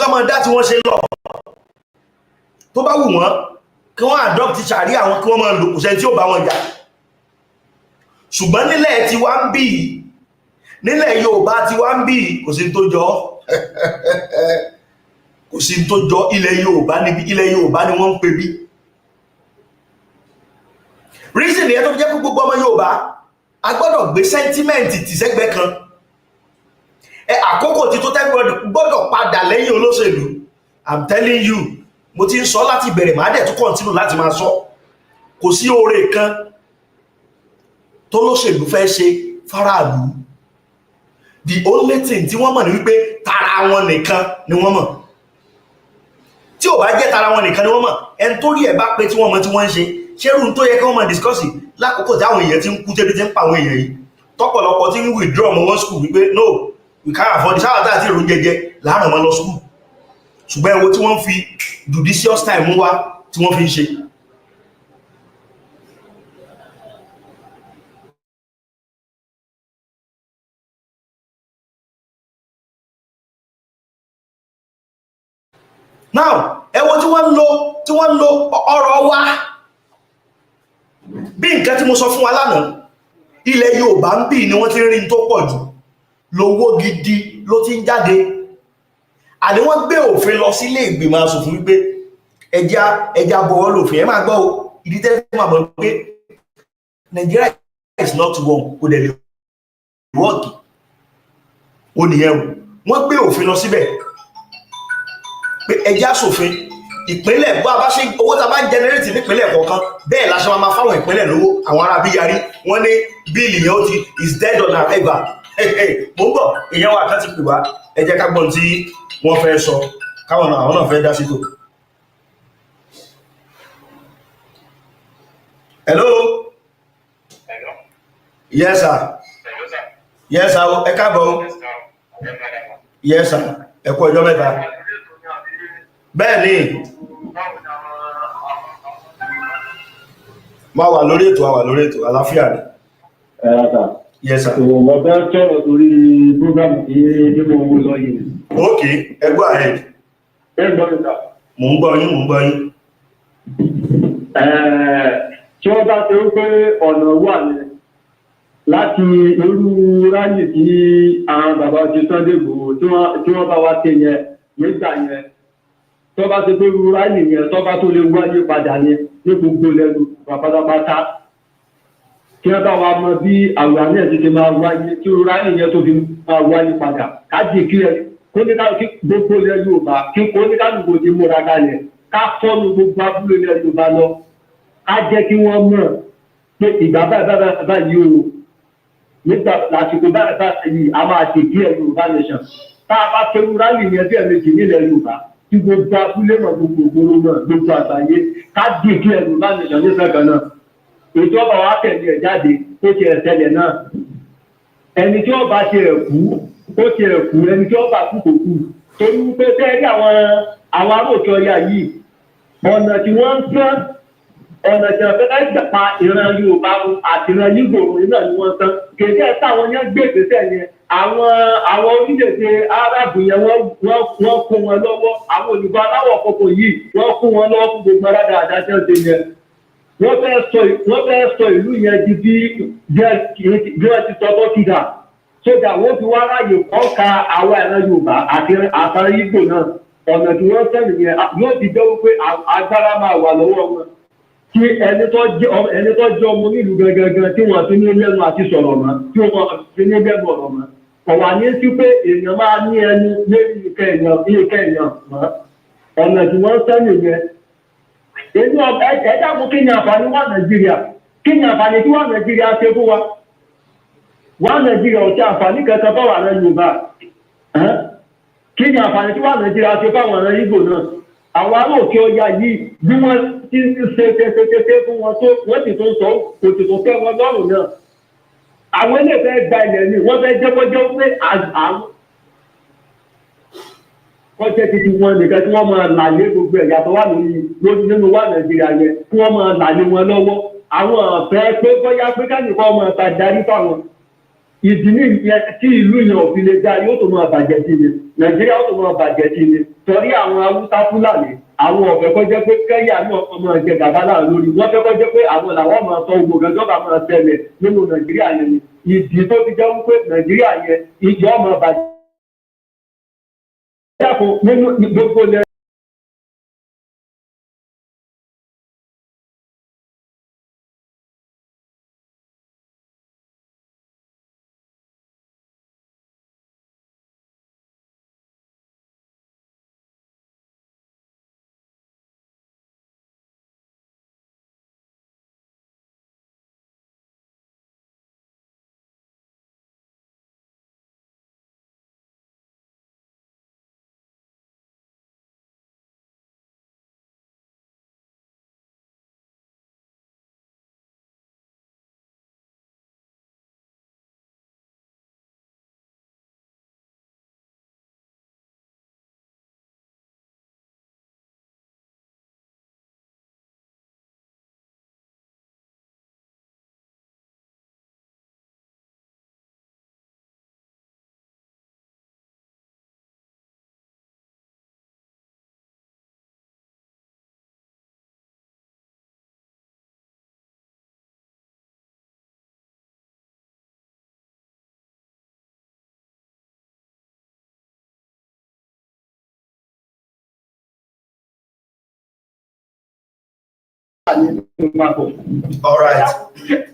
ká máa dá tí wọ́n ṣe lọ tó bá wù wọ́n kí wọ́n adopt ṣàrí àwọn kí wọ́n máa lò kò sẹ́ni tí ó bá wọn jà ṣùgbọ́n nílẹ̀ tí wá ń bí nílẹ̀ Yorùbá tí wá ń bí kò sí tó jọ kò sí tó jọ ilẹ̀ Yorùbá ni wọ́n ń pè bí reason yẹn tó fi jẹ́ pé gbogbo ọmọ Yorùbá a gbọ́dọ̀ gbé sentiment tì sẹ́gbẹ́ kan àkókò tí tó tẹ́gbọ́dọ̀ gbọ́dọ̀ padà lẹ́yìn olóṣèlú I'm telling you mo ti ń sọ láti bẹ̀rẹ̀ máa dẹ̀ tún continue láti máa sọ kò sí oore kan tó lóṣèlú fẹ́ ṣe faraàlú the only thing tí wọ́n mọ̀ ní wípé tara wọn nìkan ni wọ́n mọ̀ tí ò bá jẹ́ tara wọn nìkan ni wọ́n mọ̀ ẹni tó rí ẹ̀ bá pé tí wọ́n mọ̀ tí wọ́n ń ṣe ṣérù tó yẹ kí wọ́n mọ̀ discuss lákòókò tí àwọn èèyàn ti ń kú tẹ́bí tí ń pa àwọn èèyàn yìí tọ́pọ̀lọpọ̀ tí ń withdraw ọmọ wọn school wípé no we can't afford sáwàtà àti ìròyìn jẹjẹ láàrín wọn lọ school ṣùgbọ́n ẹwọ tí wọ́n fi judicious time wá tí wọ́n fi ń ṣe now ẹwọ tí wọ́n ń lo ọ̀rọ̀ wa bí nǹkan tí mo sọ fún wa lánàá ilẹ̀ Yorùbá ń bí ni wọ́n ti rí tó pọ̀ jù lówó gidi ló ti ń jáde àní wọ́n gbé òfin lọ sílé ìgbìmọ̀ aṣòfin wípé ẹja bọ̀wọ́ lòfin ẹ máa gbọ́ o ìdí tẹ́lẹ̀ fún àbọ̀ pé Nigeria is not wrong kò dẹ̀ lè wọ́ọ̀kì ó nìyẹn wọ́n gbé òfin lọ síbẹ̀ pé ẹja aṣòfin ìpínlẹ̀ bó a bá ṣe owó tá a bá ń generate nípínlẹ̀ kọ̀ọ̀kan bẹ́ẹ̀ láṣọ máa fáwọn ìpínlẹ̀ lówó àwọn ará bí yarí wọ́n ní bíìlì yẹn ó ti is dead on arrival mo ń bọ̀ èèyàn wà kan ti pè wá ẹ jẹ́ ká gbọ́n tí wọ́n fẹ́ sọ káwọn àwọn náà fẹ́ dá sí tó. Hello. Yes sir. Yes sir ẹ káàbọ̀. Yes sir ẹ kú ọjọ́ mẹ́ta. Bẹ́ẹ̀ ni máa wà lórí ètò àlàáfíà ni. Yes sir. Mo bẹ́ sọ̀rọ̀ lórí program tí mo wò lọ yìí. Ok, ẹ go ahead. Ẹ gbọ́ mi ta. Mo ń gbọ́ yín. Tí wọ́n bá ṣe ń pé ọ̀nà wà ní láti irú ráyè tí àwọn bàbá ti Sunday Igboho tí wọ́n bá wá ṣe yẹn nígbà yẹn. Tó bá ṣe pé irú ráyè yẹn tó bá tó lè wáyé padà ní gbogbo lẹ́nu pátápátá. Kí wọ́n bá wa mọ bí àwòrán náà ti máa wáyé tí irú ráyè yẹn tó fi máa wáyé padà. Káàdì kí ẹ kó ní ká gbogbo ilẹ̀ Yorùbá kí kó ní ká gbogbo ti múra kalẹ̀ ká fọ́nu gbogbo abúlé ilẹ̀ Yorùbá lọ. Á jẹ́ kí wọ́n mọ̀ pé ìgbà báyìí o nígbà lásìkò báyìí a máa ṣe díẹ̀ Yorùbá nation tá a bá kéwú rálì yẹn bí ẹ̀mejì nílẹ̀ Yorùbá tí gbogbo abúlé mọ̀ gbogbo ògbóró náà gbogbo àgbáyé ká dì kí Yorùbá nation ní sẹ́kàn náà ètò ọba wa tẹ̀lé ẹ̀ jáde ó ti ẹ̀tẹ̀lẹ̀ náà ẹni tí ọba ti ẹ̀ kú ó ti ẹ̀ kú ẹni tí ọba kú kò kú torí wípé tẹ́lẹ̀ àwọn aróòtú ọya yìí ọ̀nà tí wọ́n ń tán ọ̀nà tí wọ́n fẹ́ gbà ìran Yorùbá àti ìran Yígbò náà ni wọ́n tán kèké ẹ̀ táwọn yẹn gbé ìgbésẹ̀ yẹn àwọn orílẹ̀-èdè Árábù yẹn wọ́n kó wọn lọ́wọ́ àwọn òyìnbó aláwọ̀ kọ̀ọ̀kan yìí wọ́n kó wọn lọ́wọ́ fún gbogbo aládàáda tí wọ́n ti yẹn wọ́n fẹ́ sọ ìlú yẹn di bí wọ́n ti sọ bọ́kìdà sódà wọ́n fi wá ráyè kọ́ka àwọn ìran Yorùbá àti àtàrí Yígbò náà ọ̀nà tí wọ́n fẹ́ nìyẹn yóò ti jẹ́ wípé agbára máa wà lọ́wọ́ wọn kí ẹni tó jẹ́ ọmọ nílùú gangan tí wọ́n ti ní lẹ́nu àti sọ̀rọ̀ mọ́ tí wọ́n ti ní lẹ́nu ọ̀rọ̀ mọ́ ọ̀wà ní sí pé èèyàn máa ní ẹnu lórí ìkẹ́ èèyàn mọ́ ọ̀nà tí wọ́n fẹ́ nìyẹn. èyí ẹ̀dá mú kí ni àǹfààní wà Nàìjíríà kí ni àǹfààní tí wà Nàìjíríà ṣe fún wa wà Nàìjíríà ò ṣe àǹfààní kankan bá wà rẹ Yorùbá kí ni àǹfààní tí wà Nàìjíríà ṣe fáwọn ará Ìgbò náà àwọn ará òkè ọya yìí bí wọ́n ti ń ṣe fún wọn tó wọ́n sì tún sọ kò sì tún fẹ́ wọn lọ́rùn náà àwọn ilé fẹ́ gba ilẹ̀ ni wọ́n fẹ́ jẹ́kọ́jọ́ pé àwọn kọ́jẹ́ títí wọn nìkan tí wọ́n máa làlé gbogbo ẹ̀yà tó wà nínú wà Nàìjíríà yẹn kí wọ́n máa làlé wọn lọ́wọ́ àwọn ọ̀fẹ́ pé bóyá pé káníkọ́ máa ta darí fáwọn ìdí ní ìyẹn tí ìlú yẹn òfin lè dá yóò tó máa bàjẹ́ sí ni Nàìjíríà ó tó máa bàjẹ́ sí ni torí àwọn Haúsá Fúlàní àwọn ọ̀fẹ́ kọjá pé kẹ́yà náà ọmọ ẹ̀jẹ̀ gàba náà lórí wọ́n fẹ́ kọjá pé àwọn làwọn máa sọ gbogbo gẹ́gẹ́ bá máa tẹ̀lé nínú Nàìjíríà yẹn ni ìdí tó ti jẹ́ wípé Nàìjíríà yẹn ìjọ ọmọ bàjẹ́ yàtọ̀ nínú gbogbo lẹ́ All right.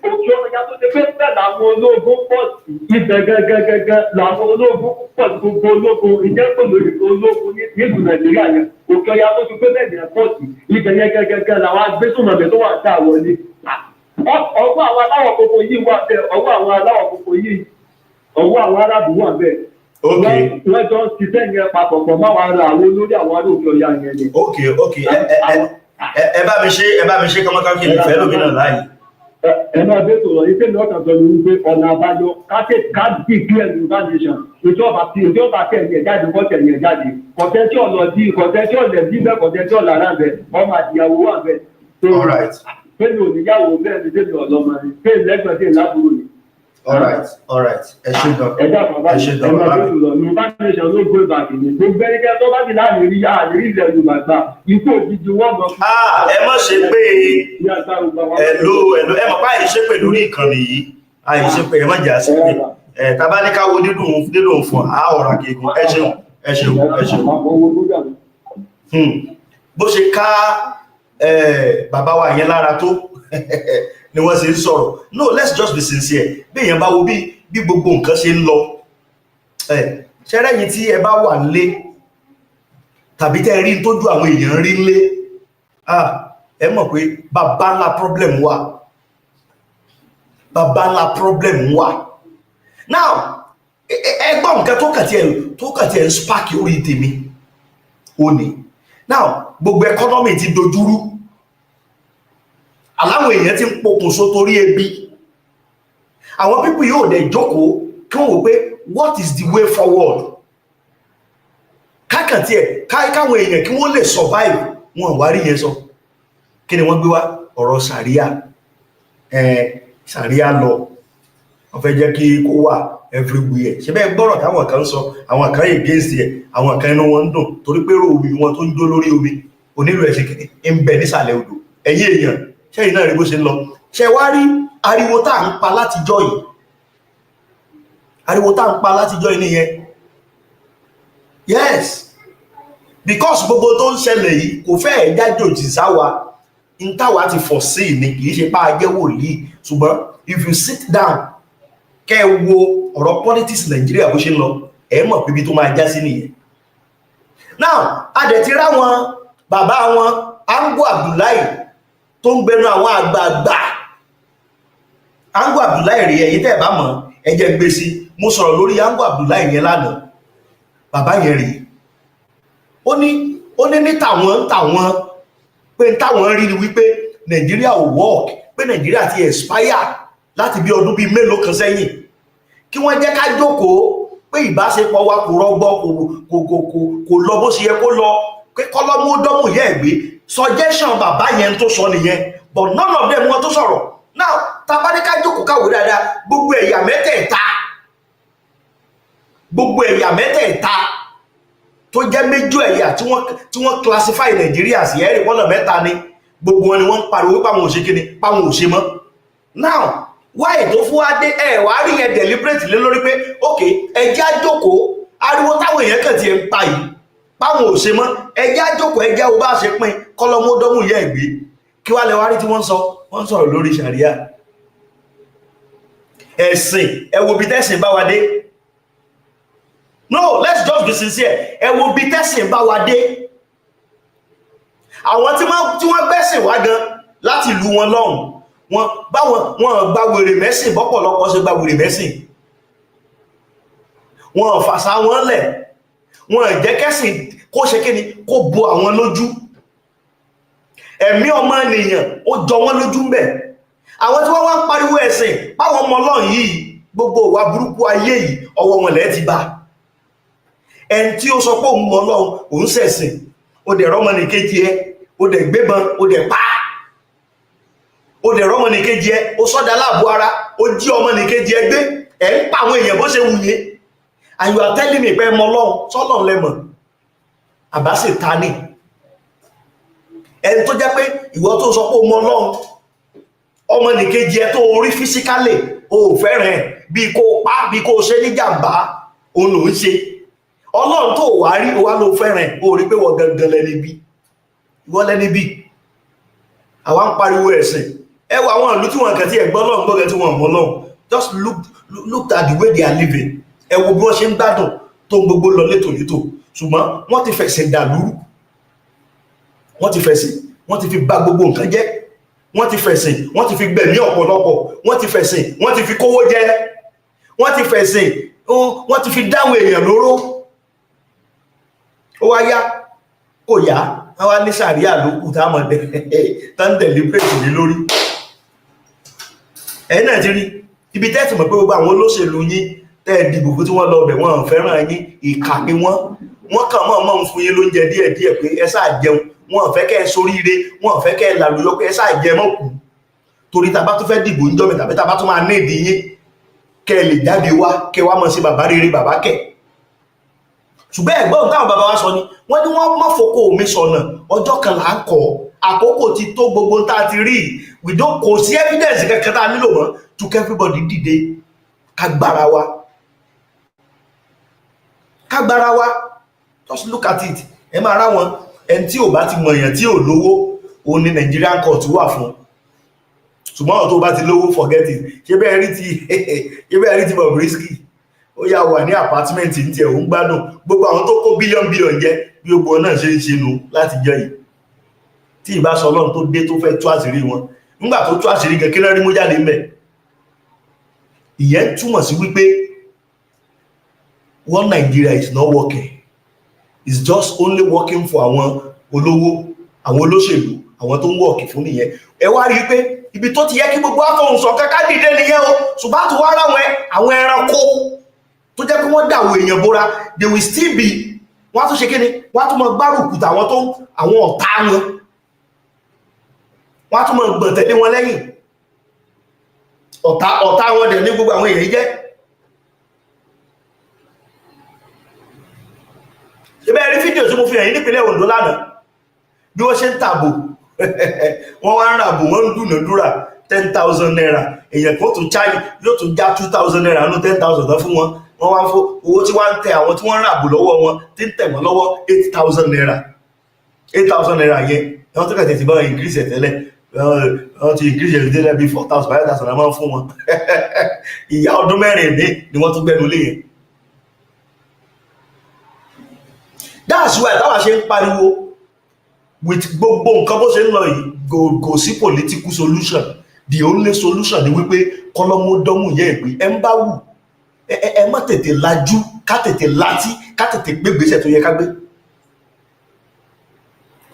Òkè ọ̀yà tó ti fẹ́ bẹ́ẹ̀ làwọn ológun pọ̀ sí ibẹ̀ gẹ́gẹ́gẹ́gẹ́ làwọn ológun pọ̀ sí gbogbo ológun ìjẹ́pọ̀ lórí ológun nílùú Nàìjíríà yẹn òkè ọ̀yà tó ti fẹ́ bẹ́ẹ̀ yẹn pọ̀ sí ibẹ̀ yẹn gẹ́gẹ́gẹ́ làwọn agbésùnmọ̀bẹ̀ tó wà ń tà wọlé. Ọwọ́ àwọn aláwọ̀ kòkò yìí wà bẹ́ẹ̀ ọwọ́ àwọn aláwọ̀ kòkò yìí ọwọ́ àwọn arábù wà bẹ́ẹ̀. Wọ́n jọ ń ṣiṣẹ́ yẹn papọ̀ pọ̀ máa wà ra àwọn olórí àwọn alóòkè ọ̀yà yẹn ni. Ẹ bá mi ṣe kọ́mọ́ká kí n fẹ́ lómi náà láàyè. Ẹ máa bẹ́ẹ̀ sọ̀rọ̀ iṣẹ́ mi ọ̀kan sọ ni wípé ọ̀nà àbáyọ káàdì clear Yorùbá nation ìjọba tẹ̀lé ẹ̀ jáde kọ́ tẹ̀lé ẹ̀ jáde kọ̀tẹ́tì ọ̀lọ́dí kọ̀tẹ́tì ọ̀lẹ́dí bẹ́ẹ̀ kọ̀tẹ́tì ọ̀làrà bẹ́ẹ̀ ọmọ àdìyàwó wà bẹ́ẹ̀. Fẹ́mi ò níyàwó bẹ́ẹ̀ ni fẹ́mi ọ̀lọ́mọ ni fẹ́mi lẹ́gbẹ̀ẹ́ fẹ́mi lábúrò ni. All right. Ẹ ṣe gan. Ẹ máa bẹ́ẹ̀ sọ̀rọ̀ Yorùbá nation ló gbé bàtì ni gbogbo ẹnikẹ́ni tó bá ti láàrin rí ilẹ̀ Yorùbá gbà ikú òjijì wọ́n mọ̀. Ẹ má ṣe pé ẹ̀lò ẹ mọ̀ pé àìṣe pé lórí ìkànnì yìí àìṣe pé ẹ má jà sí pé tàbá ní káwọ́ dídùn fún àwọ̀rà gígùn ẹ ṣeun. Bó ṣe ká bàbá wa yẹn lára tó ni wọ́n ṣe ń sọ̀rọ̀. No, let's just be sincere. Bí èèyàn bá wo bí gbogbo nǹkan ṣe ń lọ ṣẹ́rẹ́yìn tí ẹ bá wà nílé tàbí tẹ́ rí tójú àwọn èèyàn rí nílé ẹ mọ̀ pé bàbá ńlá problem wà. Now ẹgbọ́n nǹkan tó kàtí ẹ̀ ń spark orí tèmi ó ní. Now gbogbo economy ti dojúrú aláwọ̀ èèyàn ti ń pokùnso torí ebi àwọn pípù yóò dẹ̀ jókòó kí wọ́n wò pé what is the way forward kákàntí ẹ̀ káwọn èèyàn kí wọ́n lè survive wọn wá rí yẹn sọ kí ni wọ́n gbé wá ọ̀rọ̀ sàríà lọ wọ́n fẹ́ jẹ́ kí kó wà everywhere ṣe bẹ́ẹ̀ gbọ́rọ̀ táwọn kan sọ àwọn kan against ẹ̀ àwọn kan inú wọn ń dùn torí pé omi wọn tó ń jó lórí omi onílù ẹ̀ ṣe kìíní ń bẹ nísàlẹ̀ odò ẹ̀yìn èèyàn ṣẹ́yìn náà rí bó ṣe ń lọ ṣe wá rí ariwo tá à ń pa látijọ́ yìí nìyẹn yes because gbogbo tó ń ṣẹlẹ̀ yìí kò fẹ́ẹ̀ jájòjì sáwa ń táwa ti foresee ni, kì í ṣe pa ajẹ́ wòlíì, ṣùgbọ́n if you sit down kẹ́ ẹ wo ọ̀rọ̀ politics Nàìjíríà bó ṣe ń lọ, ẹ mọ̀ pé ibi tó máa já sí nìyẹn. Now a dẹ̀ ti ráwọn bàbá wọn Ango Abdullahi tó ń gbẹnu àwọn àgbààgbà. Ango Abdullahi rí ẹ̀yin tẹ́ ẹ bá mọ̀ ẹ jẹ́ gbé sí, mo sọ̀rọ̀ lórí Ango Abdullahi yẹn lánàá. Bàbá yẹn rí ó ní ní tàwọn pé táwọn rí ni wípé Nàìjíríà ò work, pé Nàìjíríà ti expire láti bí ọdún bíi mélòó kan sẹ́yìn, kí wọ́n jẹ́ ká jókòó pé ìbáṣepọ̀ wa kò rọgbọ kò lọ bó ṣe yẹ kó lọ, pé kọ́lọ́mú dọ́mù yẹ́ ẹ̀gbé. Suggestion bàbá yẹn tó sọ nìyẹn, but none of them wọ́n tó sọ̀rọ̀. Now tabadé ká jókòó káwò dáadáa, gbogbo ẹ̀yà mẹ́tẹ̀ẹ̀ta tó jẹ́ méjì ẹ̀yà tí wọ́n classify Nàìjíríà sí ẹ̀rì pọ́nà mẹ́ta ni, gbogbo wọn ni wọ́n ń pariwo páwọn òṣè kíni, páwọn òṣè mọ́. Now why tó fún wa dé wàá rí yẹn deliberate lé lórí pé ok ẹjẹ́ àjókòó, ariwo táwọn èèyàn kàn ti ń pa yìí páwọn òṣè mọ́, ẹjẹ́ àjókòó ẹjẹ́ o bá ṣe pín kọ́lọ́mọdọ́mù yẹ ìgbé. Kí wá lẹ wá rí tí wọ́n sọ̀rọ̀ lórí Sharia ẹ̀sìn, ẹ wo bí tẹ́sìn bá wa dé. No, let's just be sincere. Ẹ wo bí tẹ́sìn bá wa dé. Àwọn tí wọ́n gbẹ́sìn wá gan láti ìlú wọn lọ́hùn, wọn gba wèrè mẹ́sìn bọ́pọ̀lọpọ̀ ṣe gba wèrè mẹ́sìn. Wọn fàṣà wọn lẹ̀, wọn jẹ́ kẹ́sìn kó ṣe kíni kó bo àwọn lójú. Ẹ̀mí ọmọ ènìyàn ó jọ wọ́n lójú ń bẹ̀. Àwọn tí wọ́n wá ń pariwo ẹ̀sìn báwọn ọmọ Ọlọ́run yìí, gbogbo ìwà burúkú ayé yìí ọwọ́ wọn lẹ́ẹ̀ ti bá. Ẹni tí ó sọ pé òun mọ Ọlọ́run, òun ṣẹ̀sìn, ó dẹ̀ rọ́mọnìkejì ẹ, ó dẹ̀ gbébọn, ó dẹ̀ pa. Ó dẹ̀ rọ́mọnìkejì ẹ, ó sọ́dá láàbò ara, ó jí ọmọnìkejì ẹ gbé, ẹ̀ ń pa àwọn èèyàn bó ṣe wù yín. And you are telling me pé mọ Ọlọ́run, sọ́lọ́run lẹ́mọ̀. Àbá sì ta ní. Ẹni tó jẹ́ pé ìwọ tó sọ pé òun mọ Ọlọ́run, ọmọnìkejì ẹ tó orí physically o fẹ́ràn bí kò pa, bí kò ṣe ní jàmbá, òun ló ń ṣe. Ọlọ́run tó wà rí wá ló fẹ́ràn, o rí pé wọ́n gangan lẹ́ni bí. Ìwọ lẹ́ni bí. Àwa ń pariwo ẹ̀sìn. Ẹ wo àwọn ìlú tí wọ́n kàn tí ẹ̀gbọ́n Ọlọ́run gbọ́gẹ́ tí wọ́n mọ̀ Ọlọ́run. Just look at the way they are living. Ẹ wo bí wọ́n ṣe ń gbádùn tó gbogbo lọ létòlétò. Ṣùgbọ́n wọ́n ti fẹ̀sìn dàlúrú. Wọ́n ti fi bà gbogbo nǹkan jẹ́. Wọ́n ti fẹ̀sìn, wọ́n ti fi gbẹ̀mí ọ̀pọ̀lọpọ̀. Wọ́n ti fẹ̀sìn, wọ́n ti fi kówó jẹ. Wọ́n ti fẹ̀sìn, wọ́n ti fi dáwọn èèyàn lóró. Ó wá yá, kò yá, wọ́n wá ní Sharia ló kù táwọn tán deliberate ní lórí. Ẹ̀yin náà ti rí, ibi tẹ́ẹ̀tì mọ̀ pé gbogbo àwọn olóṣèlú yín tẹ́ẹ̀ dìbò fún tí wọ́n lọ bẹ̀ wọ́n fẹ́ràn yín, ìkà ni wọ́n kàn mọ́ ń fún yín lóúnjẹ díẹ̀díẹ̀ pé ẹ sáà jẹun, wọ́n fẹ́ kẹ́ soríire, wọ́n fẹ́ kẹ́ làlùyọ pé ẹ sáà jẹ mọ́ kù. Torí tá bá tún fẹ́ dìbò ń jọ́ mi tàbí tá bá tún máa ní ìdí yín kẹ́ lè jáde wá kẹ́ wá mọ̀ sí bàbá rere bàbá kẹ̀. Ṣùgbọ́n ẹ̀gbọ́n táwọn bàbá wa sọ ni wọ́n ní wọ́n mọ́ fòkó omi sọ̀nà ọjọ́ kan là ń kọ́, àkókò ti tó gbogbo tá a ti rí, kò sí evidence kankan tá a nílò mọ́ to everybody dìde kágbára wa. Just look at it. Ẹ máa rá wọn ẹni tí ò bá ti mọ̀ èèyàn tí ò lówó, òun ni Nigerian court wà fún. Ṣùgbọ́n ọ̀tọ̀ bá ti lówó forget it. Ṣé bẹ́ẹ̀ rí ti Bobrisky, ó yà wà ní apartment ní tiẹ̀ òun gbádùn, gbogbo àwọn tó kó bílíọ̀n jẹ bí gbogbo náà ṣe ń ṣe nù láti jẹ́ yìí. Tí ìbá sọ Ọlọ́run tó dé tó fẹ́ tú àṣírí wọn, nígbà tó tú àṣírí gan kí náà rí mú jáde ńbẹ̀. Ìyẹn túmọ̀ sí wípé one Nigeria is not working. It's just only working for àwọn olówó, àwọn olóṣèlú, àwọn tó ń wọ̀kì fún nìyẹn. Ẹ wá rí pé ibi tó ti yẹ kí gbogbo afọ̀hùnsọ̀ kẹ́kẹ́ dìde nìyẹn o, ṣùgbọ́n àti wá ráwọn àwọn ẹranko tó jẹ́ pé wọ́n dàwọ̀ èèyàn bóra, they will still be, wọ́n á tún ṣe kíni, wọ́n á tún mọ gbárùkùtà àwọn ọ̀tá wọn, wọ́n á tún mọ gbọ̀n tẹ̀lé wọn lẹ́yìn. Ọ̀tá wọn dẹ̀ ní gbogbo àwọn èèyàn jẹ́. Ṣébẹ́ rí fídíò tí mo fi hàn yín nípínlẹ̀ Ondo lánàá bí wọ́n ṣe ń tàbò wọ́n wá ń ràbò, wọ́n ń dúnàdúrà 10,000 naira, èèyàn kó tún cháyì yóò tún já 2,000 naira nú 10,000 tán fún wọn wọ́n wá fún owó tí wọ́n ń tẹ àwọn tí wọ́n ń ràbò lọ́wọ́ wọn tí ń tẹ̀ wọ́n lọ́wọ́ 8,000 naira 8,000 naira yẹn wọ́n tó kẹ̀tẹ̀ ti bá increase ẹ̀ tẹ́lẹ̀ wọ́n ti increase ẹ̀ tẹ́lẹ̀ bí 4,000 5,000 naira máa ń fún wọn ìyá ọdún mẹ́rin ní ni wọ́n tún gbẹ́nu lé yẹn. That's why táwa ṣe ń pariwo with gbogbo nǹkan bó ṣe ń lọ yìí kò sí political solution. The only solution ni wípé kọ́lọ́mọdọ́mù yẹ ìpè ẹ ń bá wù ẹ má tètè lajú ká tètè látí ká tètè gbégbèsè tó yẹ ká gbé.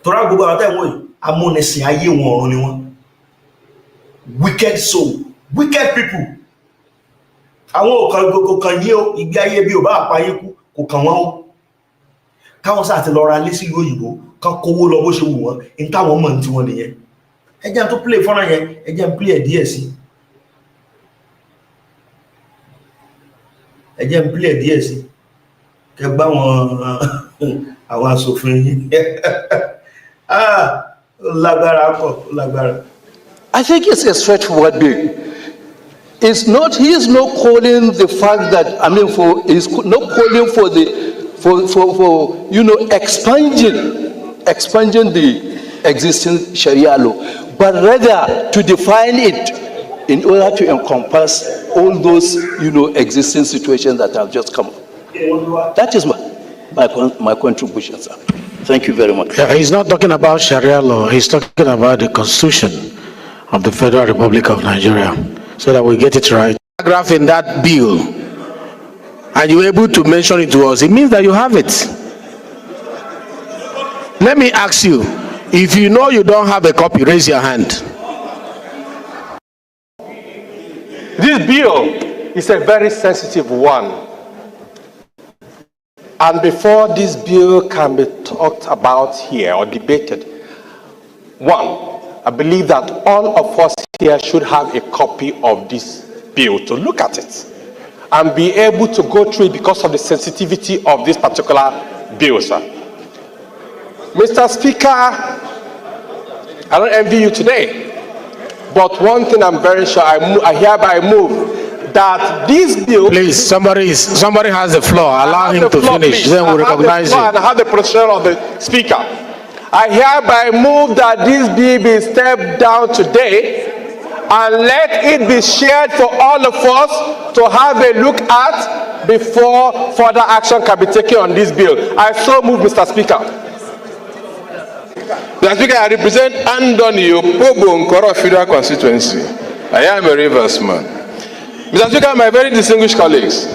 Tọ́ra gbogbo àwọn tẹ́wọ̀n yìí amúnisìn ayé wọn ọ̀run ni wọ́n. Wicked soul, wicked people. Àwọn òkan kan yé o ìgbé ayé bí ò bá àpáyé kú kò kàn wọ́n o. Káwọn sáà ti lọ ra lé sílùú òyìnbó kán kówó lọ bó ṣe wù wọ́n ní táwọn mọ̀ ní tiwọn nìyẹn. Ẹ jẹ́ tó play fọ́nrán yẹn ẹ jẹ́ play ẹ̀ díẹ̀ sí. Ẹ jẹ́ play ẹ̀ díẹ̀ sí. Kẹ gbá àwọn aṣòfin yìí. Lágbára pọ̀ lágbára. I think it's a straightforward bill. It's not, he is not calling the fact that, he's not calling for expanding the existing Sharia law, but rather to define it in order to encompass all those, existing situations that have just come up. That is my contribution, sir. Thank you very much. Yeah, he's not talking about Sharia law. He's talking about the Constitution of the Federal Republic of Nigeria, so that we get it right. Paragraph in that bill, and you're able to mention it to us, it means that you have it. Let me ask you, if you know you don't have a copy, raise your hand. This bill is a very sensitive one. And before this bill can be talked about here or debated, one, I believe that all of us here should have a copy of this bill to look at it and be able to go through it because of the sensitivity of this particular bill, sir. Mr. Speaker, I don't envy you today, but one thing I'm very sure, I hereby move that this bill... Please, somebody has the floor. Allow him to finish, then we'll recognize you. And I have the procedural of the Speaker. I hereby move that this bill be stepped down today and let it be shared for all of us to have a look at before further action can be taken on this bill. I so move, Mr. Speaker. Mr. Speaker, I represent Andoni Opobo Nkoro Federal Constituency. I am a Rivers man. Mr. Speaker, my very distinguished colleagues,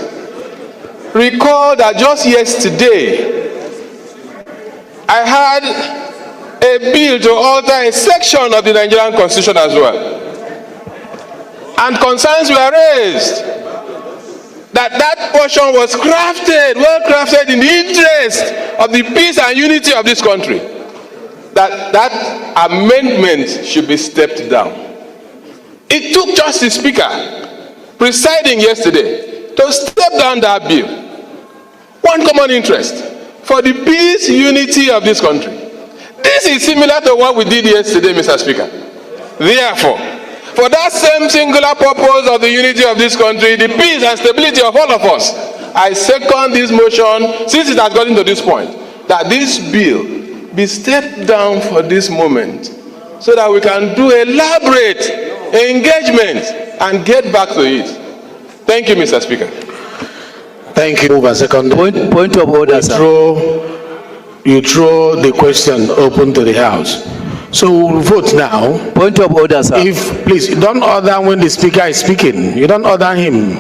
recall that just yesterday, I had a bill to alter a section of the Nigerian Constitution as well. And concerns were raised that portion was well crafted in the interest of the peace and unity of this country. That amendment should be stepped down. It took Justice Speaker presiding yesterday to step down that bill. One common interest for the peace, unity of this country. This is similar to what we did yesterday, Mr. Speaker. Therefore, for that same singular purpose of the unity of this country, the peace and stability of all of us, I second this motion, since it has gotten to this point, that this bill be stepped down for this moment, so that we can do elaborate engagement and get back to it. Thank you, Mr. Speaker. Thank you. Over second. Point of order, sir. You throw the question open to the House. So we'll vote now. Point of order, sir. Please, don't order when the Speaker is speaking. You don't order him.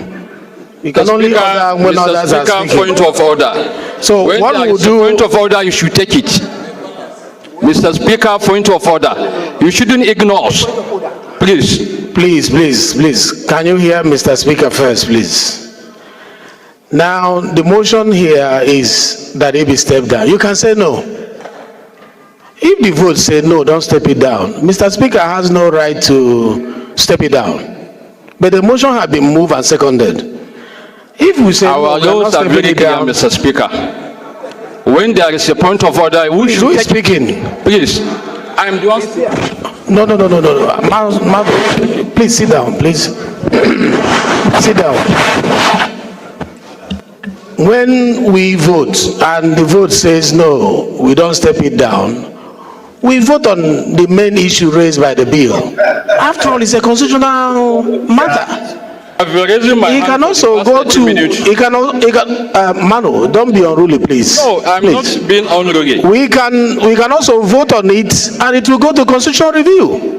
You can only order when others are speaking. Point of order. So when what we'll do... Point of order, you should take it. Mr. Speaker, point of order. You shouldn't ignore us. Please. Please. Can you hear Mr. Speaker first, please? Now, the motion here is that it be stepped down. You can say no. If the vote say no, don't step it down. Mr. Speaker has no right to step it down. But the motion has been moved and seconded. If we say our laws are very clear, Mr. Speaker. When there is a point of order, we should take... speaking. Please. I am the one... No. Please sit down, please. Sit down. when we vote and the vote says no, we don't step it down, we vote on the main issue raised by the bill. After all, it's a constitutional matter. He can also go to, Manu, don't be unruly, please. No, I'm please. not being unruly. We can also vote on it and it will go to constitutional review.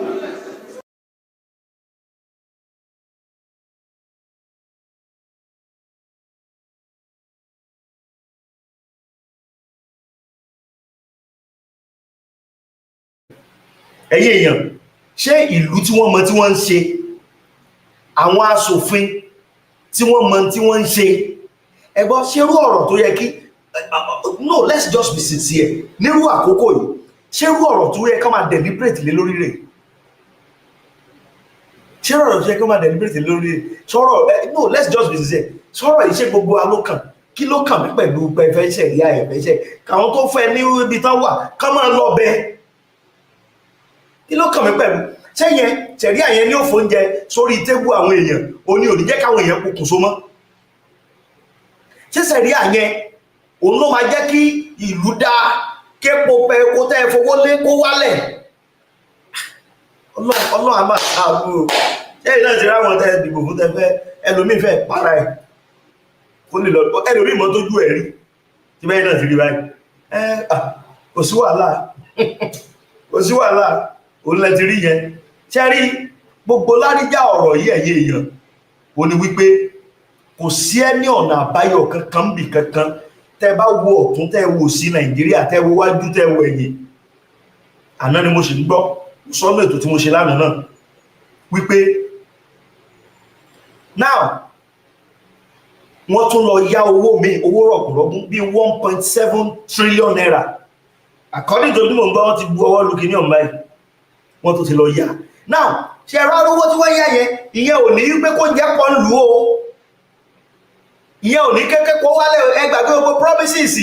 ẹ̀yin èèyàn ṣé ìlú tí wọ́n mọ tí wọ́n ń ṣe àwọn aṣòfin tí wọ́n mọ tí wọ́n ń ṣe ẹgbọ́n ṣerú ọ̀rọ̀ tó yẹ kí no let's just be sincere nírú àkókò yìí ṣerú ọ̀rọ̀ tó yẹ ká máa deliberate lé lórí rẹ̀ ṣerú ọ̀rọ̀ tó yẹ ká máa deliberate lé lórí rẹ̀ sọ̀rọ̀ no let's just be sincere sọ̀rọ̀ yìí ṣe gbogbo alókàn kí ló kàn mí pẹ̀lú pẹ̀fẹ́ṣẹ̀ ìyá ẹ̀fẹ́ṣẹ̀ káwọn tó fẹ́ ní ibi tán wà ká máa lọ bẹ́ẹ̀ kí ló kàn mí pẹ̀lú ṣẹ́yẹn ṣẹ̀rí àyẹn ní òfò oúnjẹ sórí tébù àwọn èèyàn òní òní jẹ́ káwọn èèyàn pokùnso mọ́ ṣé ṣẹ̀rí àyẹn òun ló máa jẹ́ kí ìlú dá képo pẹ kó tẹ́ fowó lé kó wálẹ̀ ọlọ́run àmà àbúrò ṣẹ́yìn náà ti ráwọn tẹ́ dìbò fún tẹ́fẹ́ ẹlòmíì fẹ́ para ẹ̀ kó lè lọ ẹlòmíì mọ́ tójú ẹ̀ rí tí bẹ́ẹ̀ náà ti rí báyìí kò sí wàhálà kò sí wàhálà òun lẹ ti rí yẹn ṣe rí gbogbo láríjà ọ̀rọ̀ yìí ẹ̀yẹ èèyàn ó ní wípé kò sí ẹni ọ̀nà àbáyọ kankan bì kankan tẹ́ bá wo ọ̀tún tẹ́ wo sí Nàìjíríà tẹ́ wo wájú tẹ́ wo ẹ̀yìn àná ni mo sì ń gbọ́ sọ́nà ètò tí mo ṣe lánàá náà wípé now wọ́n tún lọ yá owó mi owó rọ̀gùnrọ̀gùn bíi 1.7 trillion naira according to bí mo ń gbọ́ wọ́n ti bu ọwọ́ lu kìíní ọ̀n báyìí wọ́n tó ti lọ yá now ṣe ẹ̀rọ arówó tí wọ́n yá yẹn ìyẹn ò ní pé kó jẹ́ pọ̀ lù ó ìyẹn ò ní kékeré kó wálé ẹgbàgbé gbogbo promises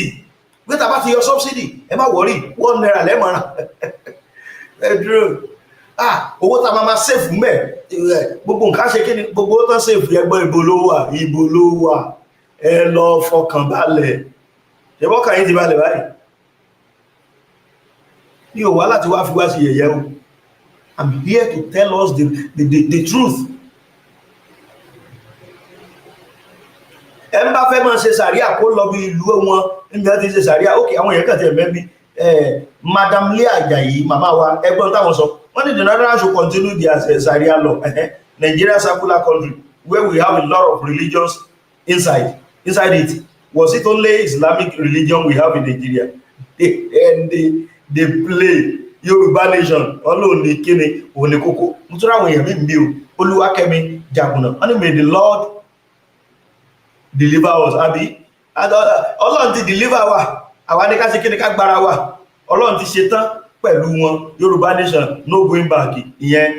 pé tàbá ti yọ subsidy ẹ má wọrí 1 naira lẹ́mọ̀ràn ẹ dúró owó tá a máa save mẹ́ gbogbo nǹkan ṣe kí ni gbogbo owó tán save ẹgbọ́n ibo ló wà ẹ lọ fọkàn balẹ̀ ṣẹ́bọ́kàn yín ti balẹ̀ báyìí ní ò wá láti wá fi wá sí yẹ̀yẹ́ o I'm here to tell us the truth. ẹ ń bá fẹ́ máa ṣe sàríà kó lọ bí ìlú wọn nígbà tí ṣe sàríà ókè àwọn èèyàn kàn tẹ̀ mẹ́bí Madam Lé Àjàyí màmá wa ẹgbọ́n táwọn sọ wọ́n ní the Netherlands should continue their Sharia law Nigeria secular country where we have a lot of religions inside it was it only Islamic religion we have in Nigeria they play Yorùbá nation ọlọ́run ní kíni òun ní kókó nítorí àwọn èèyàn mi o Olúwakẹ́mi Jàgùnà wọ́n ní may the Lord deliver us àbí ọlọ́run ti deliver wa àwa ní ká ṣe kíni ká gbára wa ọlọ́run ti ṣe tán pẹ̀lú wọn Yorùbá nation no going back ìyẹn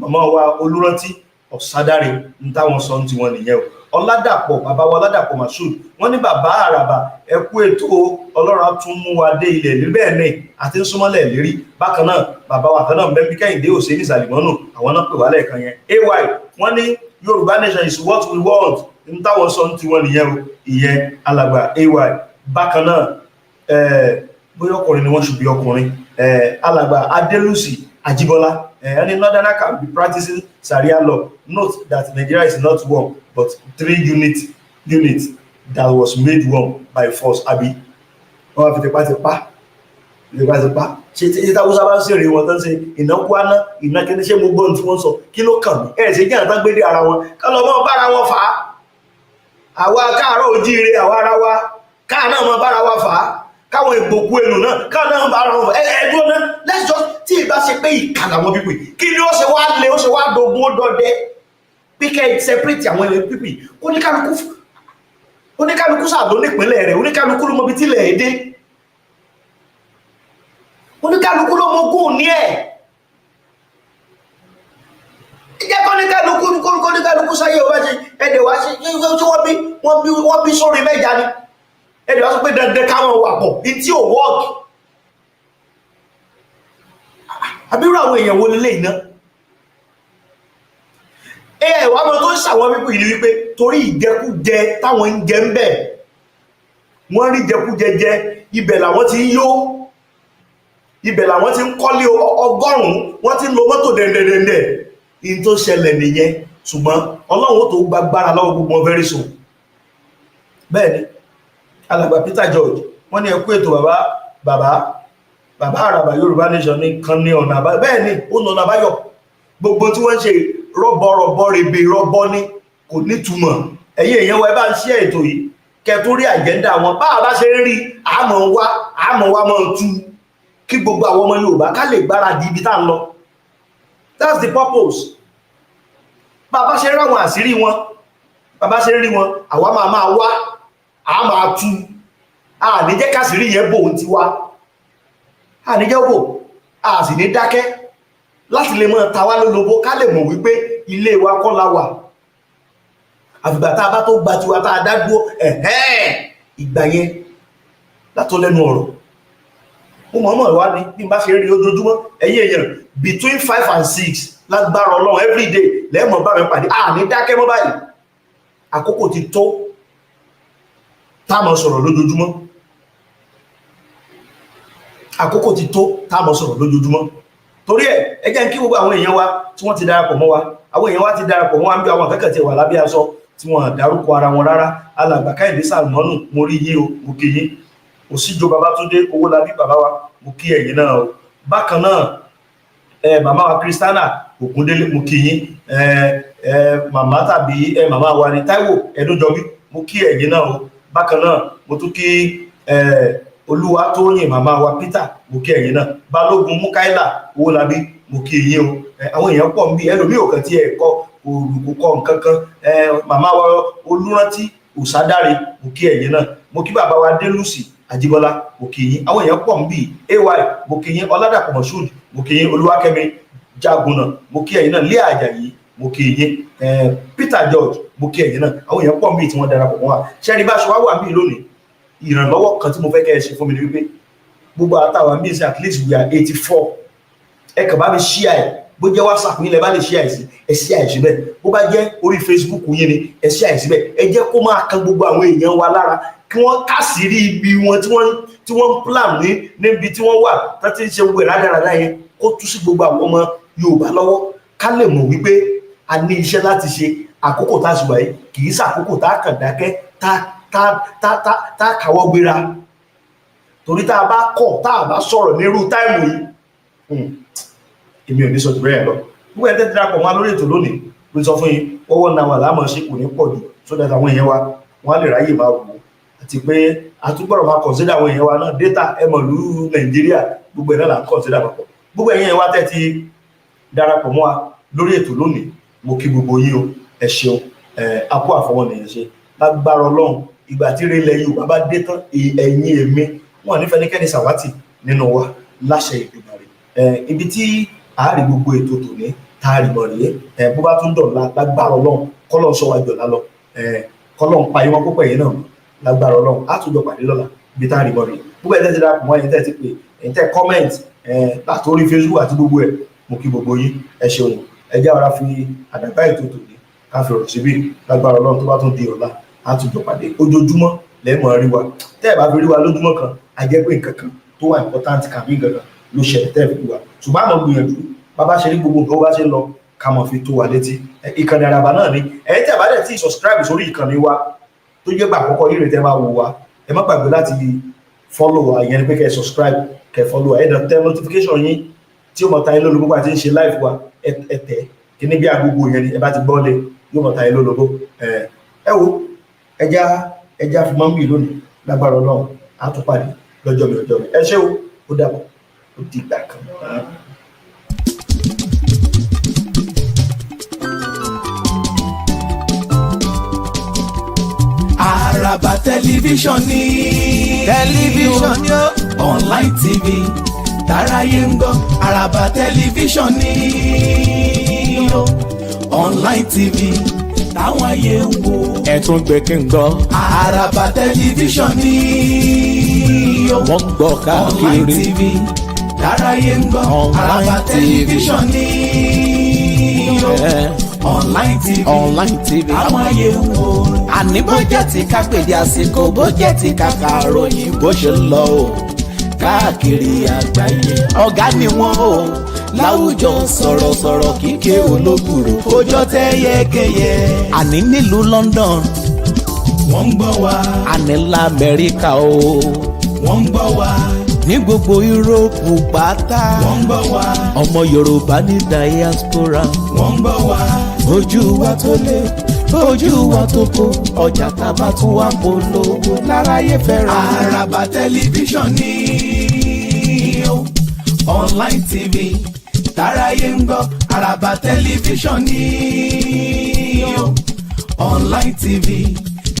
màmá wa Olúrántí Ọ̀sádàrẹ ní táwọn sọ ti wọn nìyẹn o Ọládàpọ̀ bàbá wa Ọládàpọ̀ Mashood wọ́n ní bàbá àràbà ẹ kú ètò Ọlọ́run tún mú wa dé ilẹ̀ lérí bẹ́ẹ̀ ní àti súnmọ́lẹ̀ lérí bákan náà bàbá wa kan náà bẹ́ẹ̀ bí Kẹ́hìndé Òsèní Sàlìmọ́nù àwọn náà pè wá lẹ́ẹ̀kan yẹn AY wọ́n ní Yorùbá nation is what we want ní táwọn sọ ti wọn nìyẹn o ìyẹn alàgbà AY bákan náà bóyá ọkùnrin ni wọ́n ṣùgbọ́n ọkùnrin alàgbà Adélùsì Àjíbọ́lá any northerner can be practicing Sharia law. Note that Nigeria is not one, but 3 units that was made one by force. Abi, wọ́n fi tipa. Ṣé tí Hausa bá ń ṣèrè wọn tán ṣe ìnáwó àná ìnákẹ́ni ṣé mo gbọ́n tí wọ́n sọ kí ló kàn mí ẹ̀ ṣe jẹ́ àtàn gbé dé ara wọn ká lọ mọ́ bára wọn fà á. Àwa káàárọ̀ ojíire àwa ara wa káà náà mọ́ bára wa fà á. Káwọn ìgbòkú èlò náà káwọn náà bára wọn ẹ̀ẹ́dúró náà let's just tí ìbá ṣe pé ìkàlà wọn pípì kí ni ó ṣe wá lé ó ṣe wá dogun ó dọdẹ pé kẹ́ separate àwọn ilẹ̀ pípì oníkálukú sàdó nípínlẹ̀ rẹ̀ oníkálukú ló mọ bí tílẹ̀ èdè oníkálukú ló mọ ogún ní ẹ̀ ìjẹ́ kọ́níkálukú sáyé ọba ṣe ẹ̀dẹ̀ wá ṣe tí wọ́n bí sórí mẹ́ja ni ẹ̀dẹ̀ wá sọ pé dandan káwọn wà pọ̀ ní tí ò wọ́ọ̀kì àbírò àwọn èèyàn wo lélẹ̀ iná wà mọ́ tó ń ṣàwọn pípọ̀ yìí wípé torí ìjẹkújẹ táwọn ń jẹ ń bẹ̀ wọ́n rí jẹkújẹ jẹ ibẹ̀ làwọn ti ń yó ibẹ̀ làwọn ti ń kọ́lé ọgọ́rùn-ún wọ́n ti ń lo mọ́tò dẹ̀ndẹ̀dẹ̀ndẹ̀ in tó ṣẹlẹ̀ nìyẹn ṣùgbọ́n ọlọ́run tó gbàgbára lọ́wọ́ gbogbo wọn very soon. Bẹ́ẹ̀ ni alàgbà Peter George wọ́n ní ẹkú ètò bàbá àràbà Yorùbá nation ní kan ní ọ̀nà àbáyọ. Bẹ́ẹ̀ ni ó nà ọ̀nà àbáyọ. Gbogbo tí wọ́n ń ṣe rọ́bọ̀rọ̀bọ̀ rebe rọ́bọ́ ní kò nítumọ̀. Ẹ̀yin èèyàn wa ẹ bá ń ṣe ètò yìí kẹtún rí àjẹ́ndà wọn bá a bá ṣe ń rí àmọ́ wá mọ́ tú kí gbogbo àwọn ọmọ Yorùbá ká lè gbáradì ibi tá ń lọ. That's the purpose. Bá a bá ṣe ń ráwọn àṣírí wọn bá a bá ṣe ń rí wọn àwa máa wá a máa tú a ní jẹ́ káṣírí yẹn bò ń ti wá a ní jẹ́ bò a sì ní dákẹ́ láti lè mọ́ ta wá lólobó ká lè mọ̀ wípé ilé wa kọ́ la wà àfìgbà tá a bá tó gba tiwa tá a dá dúró ìgbà yẹn látó lẹ́nu ọ̀rọ̀ mo mọ̀ wá ní bí n bá ṣe rí ojoojúmọ́ ẹ̀yin èèyàn between 5 and 6 lágbára Ọlọ́run everyday lẹ́mọ̀ bá mi pàdé a ní dákẹ́ mọ́ báyìí àkókò ti tó táàmọ̀ sọ̀rọ̀ lójoojúmọ́ àkókò ti tó táàmọ̀ sọ̀rọ̀ lójoojúmọ́ torí ẹ jẹ́ kí gbogbo àwọn èèyàn wa tí wọ́n ti darapọ̀ mọ́ wa àwọn èèyàn wa ti darapọ̀ mọ́ wa ń bí àwọn akẹ́kọ̀ọ́ ti wà lábẹ́ aṣọ tí wọ́n dárúkọ ara wọn rárá alàgbà Káyìndé Sàlmọ́nù mo rí yín o mo kí yín Òsíjó Babátúndé Owólabí bàbá wa mo kí ẹ̀yin náà o bákan náà màmá wa Kristiana Ògúndélé mo kí yín màmá tàbí màmá wa ní Táíwò Ẹdúnjọbí mo kí ẹ̀yin náà o bákan náà mo tún kí Olúwatóyìn màmá wa Peter mo kí ẹ̀yin náà Balógun Múkáílà Owólabí mo kí yín o àwọn èèyàn pọ̀ ń bí ẹlòmíì ò kàn tí ẹ̀ kọ́ olùkọ́ nǹkan kan màmá wa Olúrántí Òsádáre mo kí ẹ̀yin náà mo kí bàbá wa Délùsì Àjíbọ́lá mo kí yín àwọn èèyàn pọ̀ ń bí ay mo kí yín Ọládàpọ̀ Moshood mo kí yín Olúwakẹ́mi Jágunà mo kí ẹ̀yin náà Lé Àjàyí mo kí yín Peter George mo kí ẹ̀yin náà àwọn èèyàn pọ̀ ń bí tí wọ́n darapọ̀ mọ́ wa ṣẹ́ni bá ṣe wá wà bí lónìí ìrànlọ́wọ́ kan tí mo fẹ́ kẹ́ ẹ ṣe fún mi ní wípé gbogbo àtàwọn míì sí at least we are 84 ẹ kàn bá mi share ẹ̀ bó jẹ́ WhatsApp yín lẹ bá lè share ẹ̀ sí ẹ share ẹ̀ síbẹ̀ bó bá jẹ́ orí Facebook yín ni ẹ share ẹ̀ síbẹ̀ ẹ jẹ́ kó máa kan gbogbo àwọn èèyàn wa lára kí wọ́n kásìrí ibi wọn tí wọ́n ń plan níbi tí wọ́n wà tó ti ń ṣe gbogbo ìrádáradá yẹn kó tú sí gbogbo àwọn ọmọ Yorùbá lọ́wọ́ ká lè mọ̀ wípé a ní iṣẹ́ láti ṣe àkókò tá a ṣùgbọ́n yìí kì í ṣàkókò tá a kàn dákẹ́ tá a kàwọ́ gbéra torí tá a bá kọ̀ tá a bá sọ̀rọ̀ nírú táìmù yìí èmi ò ní sọ jù bẹ́ẹ̀ lọ gbogbo ẹ̀ tẹ́tí darapọ̀ wọn lórí ètò lónìí ló sọ fún yín ọwọ́ náà wà láàmọ̀ ṣe kò ní pọ̀ jù sódà àwọn èèyàn wa wọ́n á lè ráyè máa wò àti pé àtúgbọ̀rọ̀ máa consider àwọn èèyàn wa náà data ẹmọ̀lú Nàìjíríà gbogbo ẹ̀ náà là ń consider papọ̀ gbogbo ẹ̀yin wa tẹ́tí darapọ̀ mọ́ wa lórí ètò lónìí mo kí gbogbo yín o ẹ ṣeun àpò àfọwọ́nìyàn ṣe lágbára Ọlọ́run ìgbà tí ilẹ̀ Yorùbá bá dé tán ẹ̀yin èmi wọn ní fẹ́nikẹ́ni sàwátì nínú wa láṣẹ Èdùmàrè ibi tí àárí gbogbo ètò tòní táàrí mọ̀ rèé bó bá tún dọ̀la lágbára Ọlọ́run kọ́lọ́ sọ wájú ọ̀la lọ kọ́lọ́ ń pa ìwọ̀n púpọ̀ yìí náà lágbára Ọlọ́run á tún jọ pàdé lọ́la ibi táàrí mọ̀ rèé gbogbo ẹ̀ tẹ́tí dáàbò mọ́ ẹ̀yin tẹ́ ti pè ẹ̀yin tẹ́ comment látòrí Facebook àti gbogbo ẹ̀ mo kí gbogbo yín ẹ ṣeun ẹ jẹ́ ara fi àdàgbà ètò tòní ká fi ọ̀rọ̀ síbí lágbára Ọlọ́run tó bá tún di ọ̀la á tún jọ pàdé ojoojúmọ́ lẹ́mọ̀ rí wa tẹ́ ẹ̀ bá fi rí wa lójúmọ́ kan a jẹ́ pé nǹkan kan tó wà important kàbí nǹkan kan ló ṣẹlẹ̀ tẹ́ ẹ̀ fi rí wa ṣùgbọ́n àmọ́ gbìyànjú bàbá ṣe rí gbogbo nǹkan bá ṣe ń lọ ká mọ̀ fi tó wa létí ìkànnì Àràbà náà ni ẹ̀yin tẹ́ ẹ̀ bá dẹ̀ tí subscribe sórí ìkànnì wa tó jẹ́ gbà àkọ́kọ́ yìí rẹ̀ tẹ́ máa wò wa ẹ má gbàgbé láti follow wa ìyẹn ni pé kẹ́ ẹ subscribe kẹ́ ẹ follow wa ẹ dẹ̀ tẹ notification yín tí ó mọ̀ ta yín lólobó àti ń ṣe live wa ẹ tẹ̀ kí ní bí agogo yẹn ni ẹ bá ti gbọ́ lé yóò mọ̀ ta yín lólobó ẹ wo ẹja fi máa ń bì lónìí lágbára Ọlọ́run á tún pàdé lọ́jọ́ mi ẹ ṣé o ó dàbọ̀ ó dìgbà kan. Àràbà tẹlifíṣàn ni ó online TV táráyé ń gbọ́ Àràbà tẹlifíṣàn ni ó online TV táwọn ayé ń wo. ẹ̀tún gbẹ̀kẹ̀ ń gbọ́. Àràbà tẹlifíṣàn ni ó wọ́n gbọ́ káàkiri. online TV táráyé ń gbọ́ Àràbà tẹlifíṣàn ni ó online tv àwọn ayé ń wo. àní bó jẹ́ ti ká pèdé àsìkò bó jẹ́ ti ká kàròyìn bó ṣe ń lọ o káàkiri àgbáyé ọ̀gá ni wọ́n o láwùjọ sọ̀rọ̀sọ̀rọ̀ kíkẹ́ olóbùrò ọjọ́ tẹ́ yẹ́kẹ́yẹ́. àní nílùú London wọ́n ń gbọ́ wa. àní lamẹ́ríkà o wọ́n ń gbọ́ wa. ní gbogbo Yúróòpù pátá wọ́n ń gbọ́ wa. ọmọ Yorùbá ní diaspora wọ́n ń gbọ́ wa. ojú wa tó lé ojú wa tó kó ọjà tábà tún wá polówó láráyé fẹ́ràn. Àràbà tẹlifíṣàn ni ó online tv táráyé ń gbọ́. Àràbà tẹlifíṣàn ni ó online tv